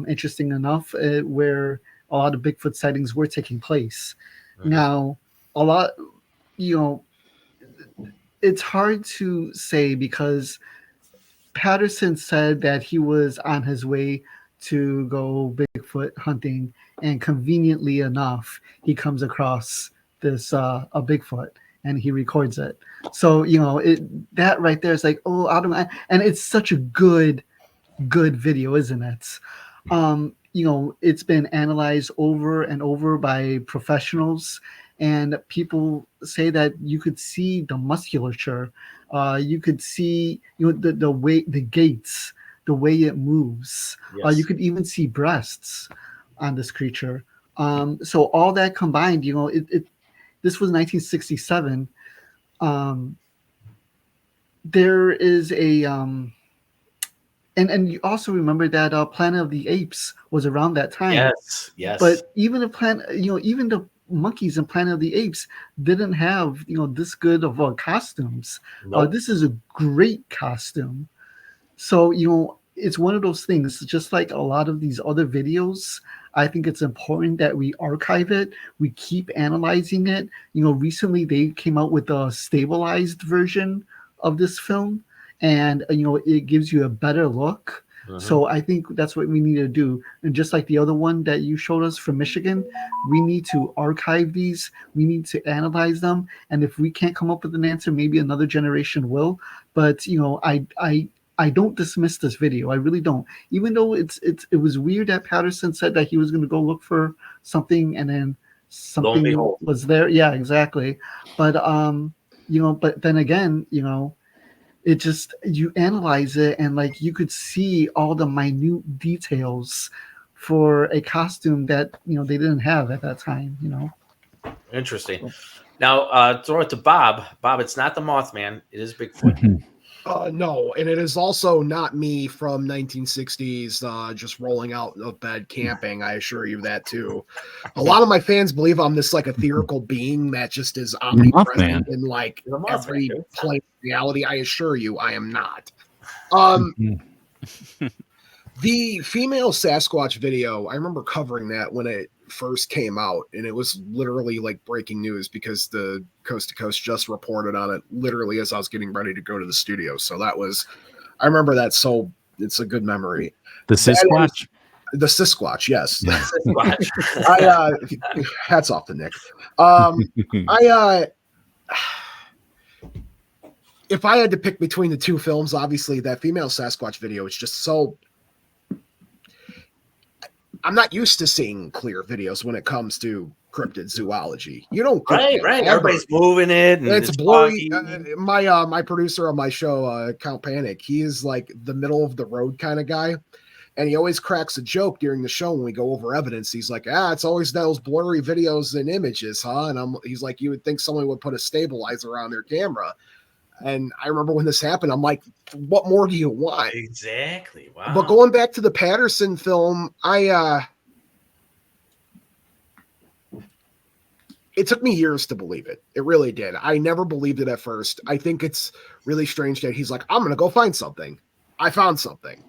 interesting enough, where a lot of Bigfoot sightings were taking place. Mm-hmm. Now, a lot, it's hard to say because Patterson said that he was on his way to go Bigfoot hunting, and conveniently enough, he comes across this a Bigfoot and he records it. So that right there is like, oh, and it's such a good video, isn't it? It's been analyzed over and over by professionals, and people say that you could see the musculature, you could see the way, the gaits, the way it moves. Yes. You could even see breasts on this creature. So all that combined, this was 1967. There is a and you also remember that Planet of the Apes was around that time. Yes. But even even the monkeys in Planet of the Apes didn't have this good of costumes. Nope. This is a great costume. So it's one of those things. Just like a lot of these other videos, I think it's important that we archive it. We keep analyzing it. Recently they came out with a stabilized version of this film, and it gives you a better look. Uh-huh. So I think that's what we need to do. And just like the other one that you showed us from Michigan, we need to archive these. We need to analyze them. And if we can't come up with an answer, maybe another generation will. But I don't dismiss this video. I really don't. Even though it was weird that Patterson said that he was going to go look for something and then something was there. Yeah, exactly. But but then again, it just, you analyze it and like you could see all the minute details for a costume that they didn't have at that time. Interesting. Now throw it to Bob. Bob, it's not the Mothman. It is Bigfoot. No, and it is also not me from 1960s just rolling out of bed camping. I assure you that too. A lot of my fans believe I'm this like eetherical being that just is omnipresent in like every plane of reality. I assure you I am not. The female Sasquatch video, I remember covering that when it first came out, and it was literally like breaking news because the Coast to Coast just reported on it literally as I was getting ready to go to the studio. So that was, I remember that. So it's a good memory. The Sasquatch? The Sasquatch, yes. Sasquatch. Hats off to Nick. If I had to pick between the two films, obviously that female Sasquatch video is just so, I'm not used to seeing clear videos when it comes to cryptid zoology. You don't get Right, that right. ever. Everybody's moving it, and It's blurry. foggy. My producer on my show, Count Panic, he is like the middle of the road kind of guy. And he always cracks a joke during the show when we go over evidence. He's like, it's always those blurry videos and images, huh? And he's like, you would think someone would put a stabilizer on their camera. And I remember when this happened, I'm like, what more do you want? Exactly. Wow. But going back to the Patterson film, it took me years to believe it. It really did. I never believed it at first. I think it's really strange that he's like, I'm going to go find something. I found something.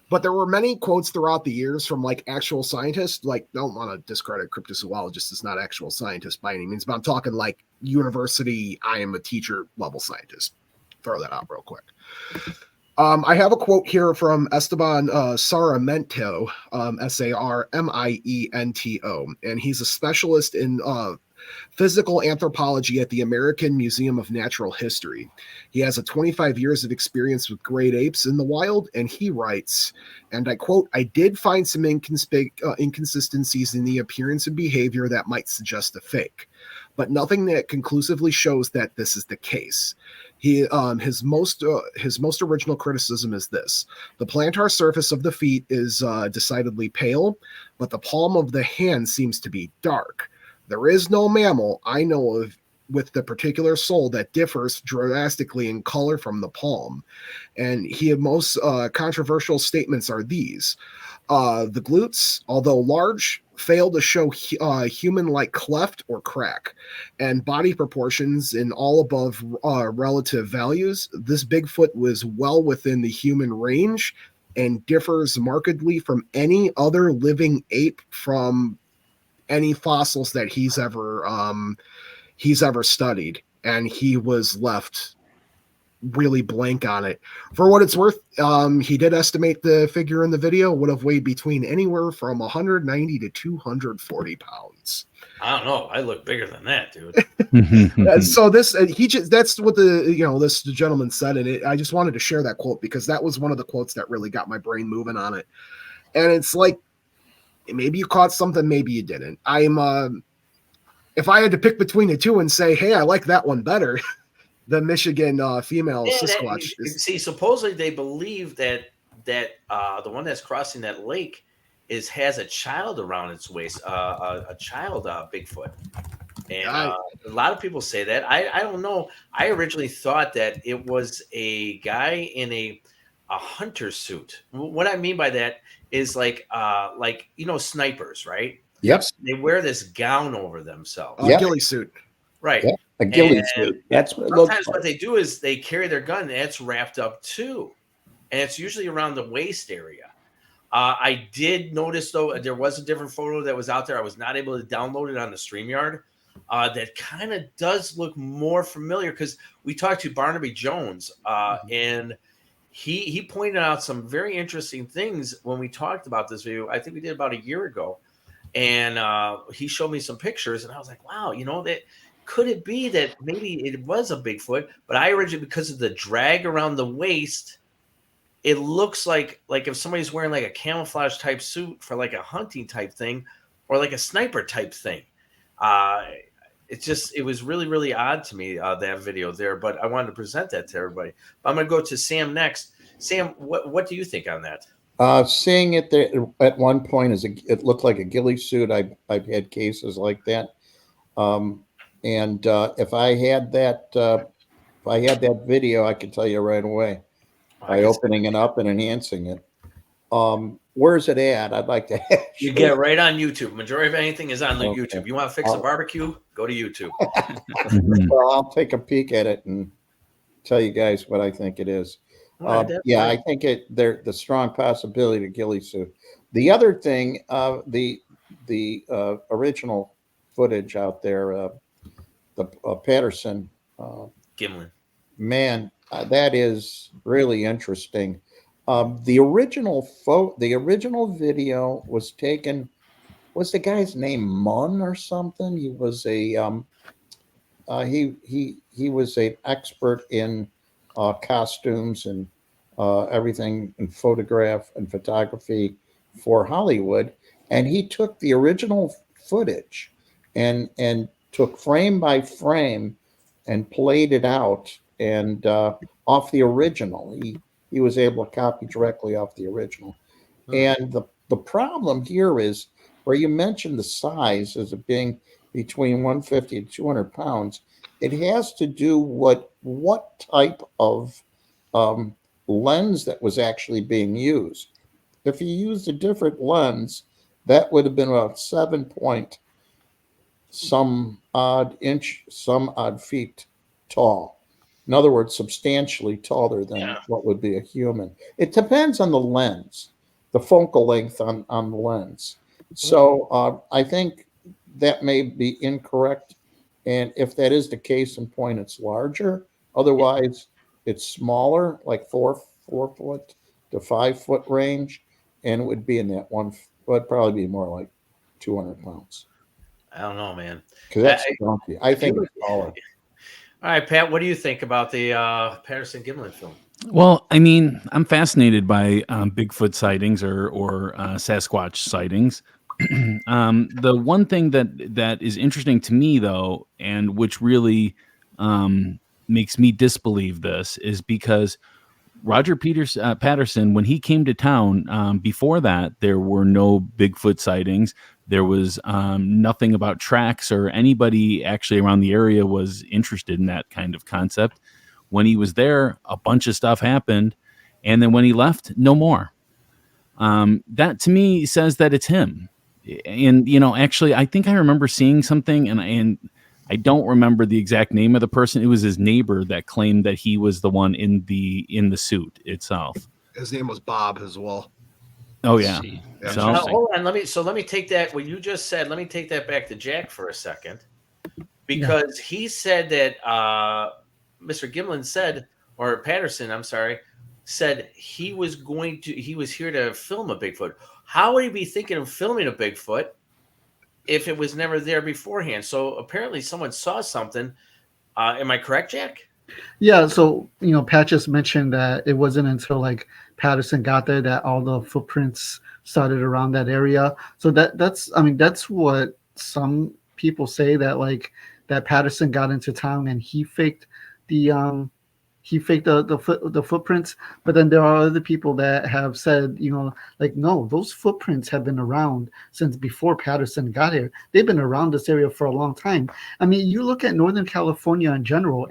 But there were many quotes throughout the years from like actual scientists. Like, don't want to discredit cryptozoologists as not actual scientists by any means, but I'm talking like university, I am a teacher level scientist. Throw that out real quick. I have a quote here from Esteban Sarmiento, Sarmiento, and he's a specialist in physical anthropology at the American Museum of Natural History. He has 25 years of experience with great apes in the wild, and he writes, and I quote, I did find some inconsistencies in the appearance and behavior that might suggest a fake, but nothing that conclusively shows that this is the case. His most original criticism is this: the plantar surface of the feet is decidedly pale, but the palm of the hand seems to be dark. There is no mammal I know of with the particular sole that differs drastically in color from the palm. And his most controversial statements are these. The glutes, although large, fail to show human-like cleft or crack, and body proportions in all above relative values. This Bigfoot was well within the human range and differs markedly from any other living ape from any fossils that he's ever studied, and he was left really blank on it. For what it's worth, he did estimate the figure in the video would have weighed between anywhere from 190 to 240 pounds. I don't know. I look bigger than that, dude. So this that's what this gentleman said, and I just wanted to share that quote because that was one of the quotes that really got my brain moving on it. And it's like, maybe you caught something, maybe you didn't. If I had to pick between the two and say, hey, I like that one better, the Michigan female Sasquatch. See, supposedly they believe that the one that's crossing that lake has a child around its waist, a child Bigfoot. And a lot of people say that. I don't know. I originally thought that it was a guy in a hunter suit. What I mean by that is like snipers, right? Yep. They wear this gown over themselves. Ghillie suit. Right. Yep. A ghillie suit. That's what it looks like. What they do is they carry their gun, and it's wrapped up too. And it's usually around the waist area. I did notice, though, there was a different photo that was out there. I was not able to download it on the StreamYard. That kind of does look more familiar because we talked to Barnaby Jones, and he pointed out some very interesting things when we talked about this video. I think we did about a year ago. And he showed me some pictures, and I was like, wow, that could it be that maybe it was a Bigfoot? But I originally, because of the drag around the waist, it looks like if somebody's wearing like a camouflage type suit for like a hunting type thing or like a sniper type thing. It was really, really odd to me, that video there, but I wanted to present that to everybody. I'm going to go to Sam next. Sam, what do you think on that? Seeing it there at one point it looked like a ghillie suit. I've had cases like that, and if I had that video, I could tell you right away by opening it up and enhancing it. Where's it at? I'd like to. You get right on YouTube. Majority of anything is on the YouTube. You want to fix a barbecue? Go to YouTube. Well, I'll take a peek at it and tell you guys what I think it is. I think there's the strong possibility to ghillie suit. The other thing, the original footage out there, the Patterson Gimlin, man, that is really interesting. The original video was taken. Was the guy's name Munn or something? He was he was an expert in costumes and everything in photograph and photography for Hollywood, and he took the original footage and took frame by frame and played it out and off the original. He was able to copy directly off the original. And the problem here is where you mentioned the size as it being between 150 and 200 pounds. It has to do what type of lens that was actually being used. If you used a different lens, that would have been about 7 point some odd inch, some odd feet tall. In other words, substantially taller than what would be a human. It depends on the lens, the focal length on the lens. So I think that may be incorrect. And if that is the case in point, it's larger. Otherwise, it's smaller, like 4 foot to 5 foot range. And it would be in that one, would probably be more like 200 pounds. I don't know, man. Because that's donkey. I think it's taller. All right, Pat, what do you think about the Patterson-Gimlin film? Well, I mean, I'm fascinated by Bigfoot sightings or Sasquatch sightings. The one thing that is interesting to me, though, and which really makes me disbelieve this, is because Roger Patterson, when he came to town, before that, there were no Bigfoot sightings. There was nothing about tracks, or anybody actually around the area was interested in that kind of concept. When he was there, a bunch of stuff happened. And then when he left, no more. That to me says that it's him. And, actually, I think I remember seeing something, and I don't remember the exact name of the person. It was his neighbor that claimed that he was the one in the suit itself. His name was Bob as well. Oh yeah. So hold on. Let me take that. What you just said. Let me take that back to Jack for a second, because he said that Mr. Gimlin said, or Patterson, I'm sorry, said he was here to film a Bigfoot. How would he be thinking of filming a Bigfoot if it was never there beforehand? So apparently someone saw something. Am I correct, Jack? Yeah. So, Pat just mentioned that it wasn't until like Patterson got there that all the footprints started around that area. So that's what some people say, that Patterson got into town and he faked the footprints. But then there are other people that have said, no, those footprints have been around since before Patterson got here. They've been around this area for a long time. I mean, you look at Northern California in general,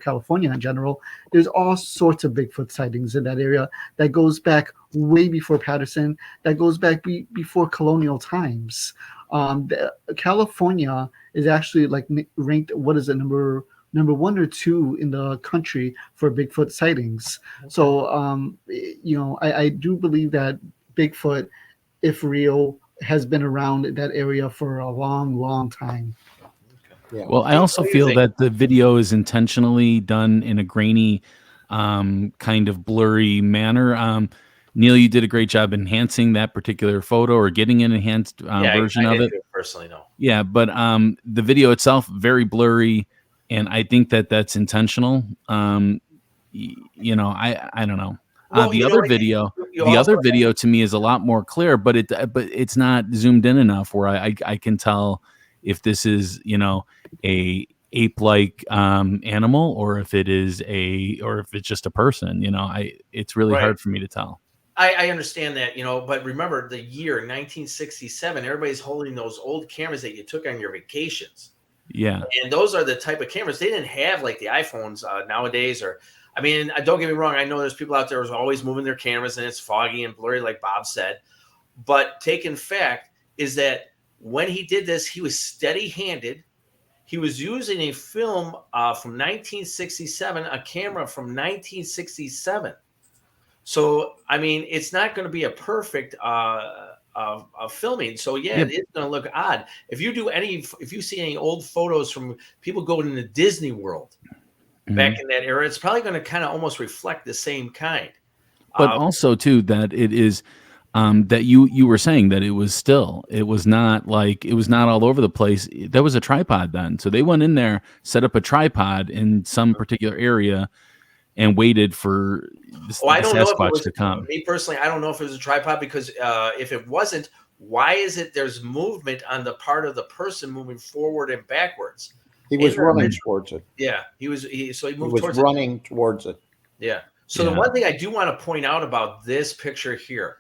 California in general, there's all sorts of Bigfoot sightings in that area that goes back way before Patterson, that goes back before colonial times. California is actually ranked, what is it, number 1 or 2 in the country for Bigfoot sightings. Okay. So, I do believe that Bigfoot, if real, has been around that area for a long, long time. Yeah. Well, I also feel that the video is intentionally done in a grainy, kind of blurry manner. Neil, you did a great job enhancing that particular photo, or getting an enhanced version of it. Personally, no. Yeah, but the video itself, very blurry. And I think that that's intentional. I don't know. Well, the other video to me is a lot more clear, but it's not zoomed in enough where I can tell if this is, a ape-like animal, or if it's just a person. It's really hard for me to tell. I understand that, but remember the year 1967, everybody's holding those old cameras that you took on your vacations. Yeah. And those are the type of cameras. They didn't have like the iPhones nowadays, don't get me wrong. I know there's people out there who's always moving their cameras and it's foggy and blurry, like Bob said. But taken fact is that when he did this, he was steady-handed. He was using a film from 1967, a camera from 1967. So, it's not going to be a perfect of filming. So it is going to look odd. If you see any old photos from people going into Disney World back in that era, it's probably going to kind of almost reflect the same kind. But also too, that it is that you were saying that it was still, it was not all over the place. There was a tripod then. So they went in there, set up a tripod in some particular area, and waited for the Sasquatch to come. Me personally, I don't know if it was a tripod, because if it wasn't, why is it there's movement on the part of the person moving forward and backwards? He was running towards it. Yeah, he moved He was towards running towards it. Yeah. So the one thing I do want to point out about this picture here,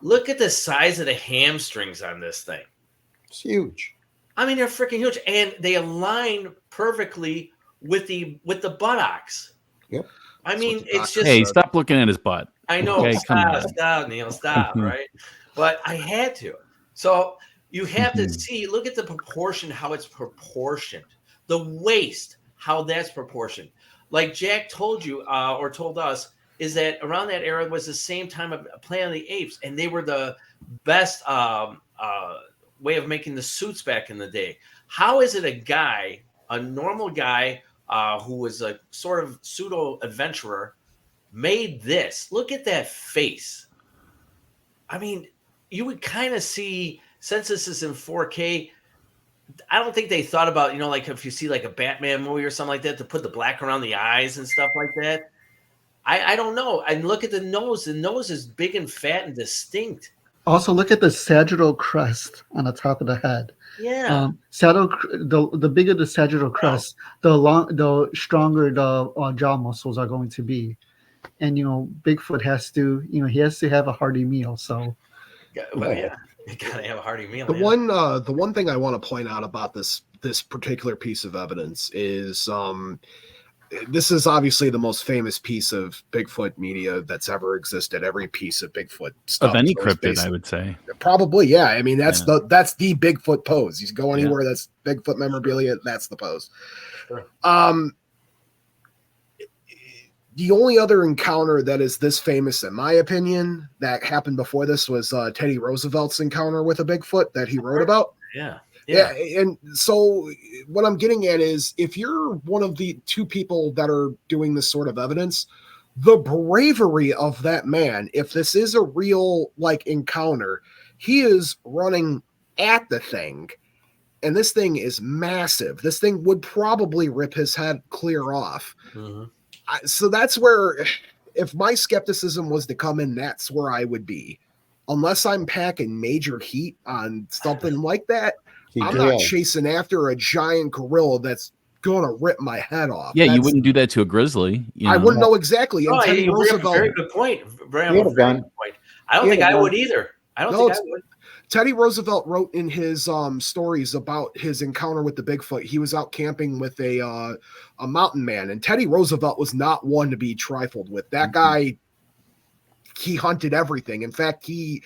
look at the size of the hamstrings on this thing. It's huge. I mean, they're freaking huge, and they align perfectly with the buttocks. Yep. I mean, it's just. Hey, stop looking at his butt. I know. Okay, Stop, Neil. Stop. Right. But I had to. So you have to see. Look at the proportion. How it's proportioned. The waist. How that's proportioned. Like Jack told you or told us, is that around that era was the same time of Planet of the Apes, and they were the best way of making the suits back in the day. How is it a normal guy who was a sort of pseudo adventurer, made this? Look at that face. I mean, you would kind of see, since this is in 4K, I don't think they thought about, like if you see like a Batman movie or something like that, to put the black around the eyes and stuff like that. I don't know. And look at the nose. The nose is big and fat and distinct. Also, look at the sagittal crest on the top of the head. Yeah. The bigger the sagittal crest, the stronger the jaw muscles are going to be. And Bigfoot has to, he has to have a hearty meal. So, yeah. You gotta have a hearty meal. The one thing I want to point out about this particular piece of evidence is this is obviously the most famous piece of Bigfoot media that's ever existed. Every piece of Bigfoot stuff of any cryptid, I would say. Probably, yeah. I mean, that's the Bigfoot pose. You go anywhere that's Bigfoot memorabilia, that's the pose. Sure. The only other encounter that is this famous, in my opinion, that happened before this was Teddy Roosevelt's encounter with a Bigfoot that he wrote about. Yeah. And so what I'm getting at is, if you're one of the two people that are doing this sort of evidence, the bravery of that man, if this is a real encounter, he is running at the thing, and this thing is massive. This thing would probably rip his head clear off. Mm-hmm. So that's where, if my skepticism was to come in, that's where I would be. Unless I'm packing major heat on something like that, I'm not chasing after a giant gorilla that's going to rip my head off. Yeah, you wouldn't do that to a grizzly. I wouldn't know exactly. And Teddy Roosevelt, very good point. Very good point. I don't think I would either. I don't think I would. Teddy Roosevelt wrote in his stories about his encounter with the Bigfoot. He was out camping with a mountain man, and Teddy Roosevelt was not one to be trifled with. That guy, he hunted everything. In fact, the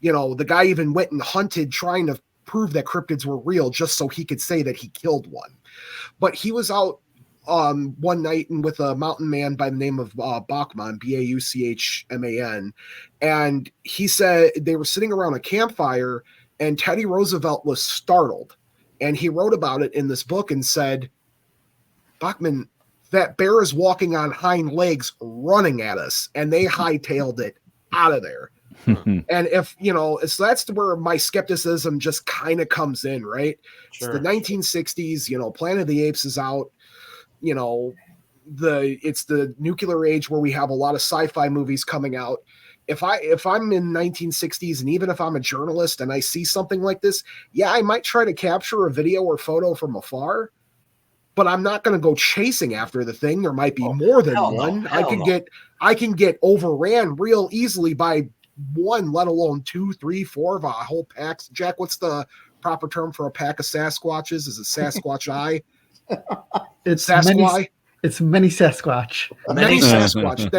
guy even went and hunted trying to prove that cryptids were real just so he could say that he killed one. But he was out one night and with a mountain man by the name of Bachman, Bauchman, and he said they were sitting around a campfire, and Teddy Roosevelt was startled, and he wrote about it in this book and said, Bachman, that bear is walking on hind legs running at us, and they hightailed it out of there. And if so that's where my skepticism just kind of comes in, right? Sure. It's the 1960s, Planet of the Apes is out. It's the nuclear age where we have a lot of sci-fi movies coming out. If I'm in 1960s, and even if I'm a journalist and I see something like this, yeah, I might try to capture a video or photo from afar, but I'm not going to go chasing after the thing. There might be more than one. I can get overran real easily by one, let alone 2, 3, 4 of a whole pack. Jack, what's the proper term for a pack of Sasquatches? Is it Sasquatch eye? It's Sasquatch. It's many Sasquatch. Many Sasquatch.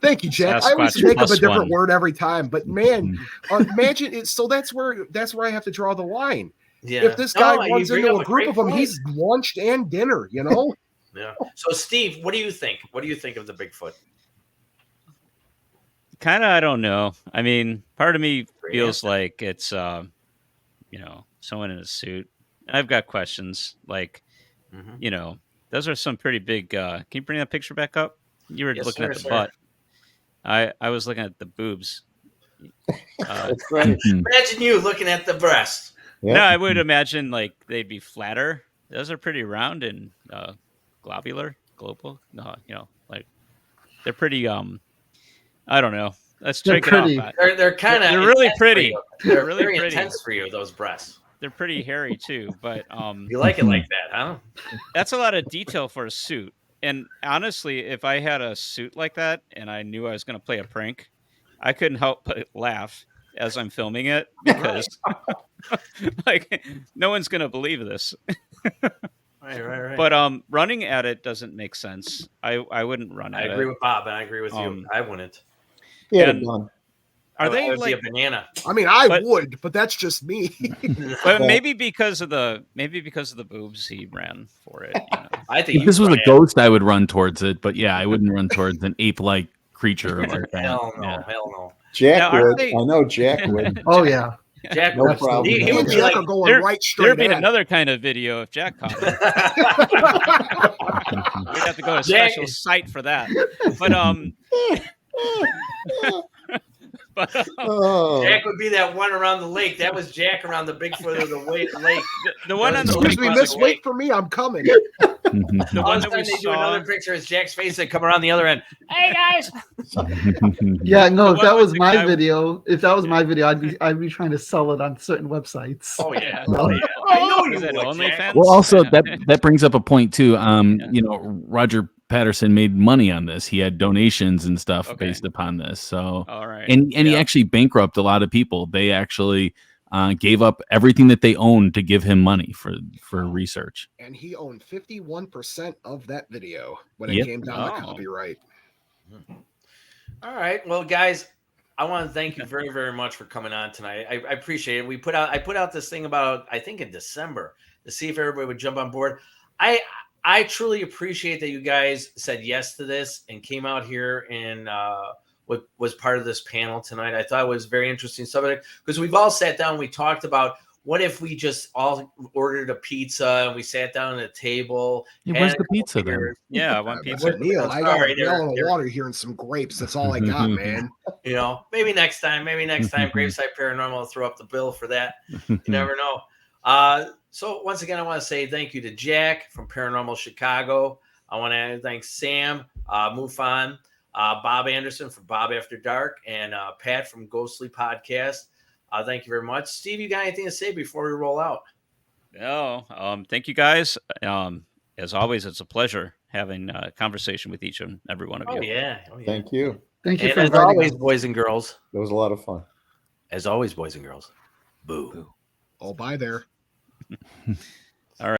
Thank you, Jack. Sasquatch I always make up a different one. word every time, but man, imagine it. So that's where I have to draw the line. Yeah. If this guy runs into a group of them, he's lunched and dinner. Yeah. So, Steve, what do you think? What do you think of the Bigfoot? Kind of, I don't know. I mean, part of me feels like it's, someone in a suit. I've got questions like, those are some pretty big. Can you bring that picture back up? You were looking at the butt. I was looking at the boobs. Imagine you looking at the breast. No, I would imagine like they'd be flatter. Those are pretty round and global. No, like they're pretty. I don't know. Let's They're take it off. pretty. Matt. They're kind of They're really pretty. They're really very pretty. intense for you. Those breasts. They're pretty hairy too, but You like it like that, huh? that's a lot of detail for a suit. And honestly, if I had a suit like that and I knew I was going to play a prank, I couldn't help but laugh as I'm filming it because, like, no one's going to believe this. Right. But running at it doesn't make sense. I wouldn't run I at it. agree with Bob, and I agree with you. I wouldn't. Yeah, And are they would like be a banana? I mean, I would, but that's just me. But maybe because of the boobs, he ran for it. You know? I think If this was a ghost, I would run towards it, but yeah, I wouldn't run towards an ape-like creature like that. Hell no, Yeah. hell no. Jack would. I know Jack would. Oh yeah. Jack No would. problem. He would be like going right straight There'd be at it. another kind of video if Jack caught it. We'd have to go to a Jack- special site for that. But Jack would be that one around the lake. That was Jack around the Bigfoot of the lake. The one on the Excuse lake me, was miss, a wait for me. I'm coming. The All one of that a we sudden they do saw. another picture. It's Jack's face that come around the other end. Hey guys. Yeah, no, if one that with was the my guy- video, I'd be trying to sell it on certain websites. Oh yeah. No. Oh, yeah. I know you Is it would, OnlyFans? Jack. Well, also that brings up a point too. You know, Roger Patterson made money on this. He had donations and stuff based upon this. So, all right, and he actually bankrupted a lot of people. They actually gave up everything that they owned to give him money for research. And he owned 51% of that video when Yep. it came down to copyright. All right. Well, guys, I want to thank you very, very much for coming on tonight. I appreciate it. I put out this thing about, I think in December, to see if everybody would jump on board. I truly appreciate that you guys said yes to this and came out here and was part of this panel tonight. I thought it was a very interesting subject because we've all sat down and we talked about what if we just all ordered a pizza and we sat down at a table. Yeah, where's the pizza then? beers. Yeah, I want pizza. Neil, I got Sorry, a gallon of water here and some grapes. That's all I got, man. You know, maybe next time, Graveside Paranormal will throw up the bill for that. You never know. So once again, I want to say thank you to Jack from Paranormal Chicago. I want to thank Sam, MUFON, Bob Anderson from Bob After Dark, and Pat from Ghostly Podcast. Thank you very much. Steve, you got anything to say before we roll out? No. Thank you guys. As always, it's a pleasure having a conversation with each and every one of you. Oh yeah. Thank you. Thank you And for as inviting always, us. boys and girls. It was a lot of fun. As always, boys and girls. Boo. Oh, bye there.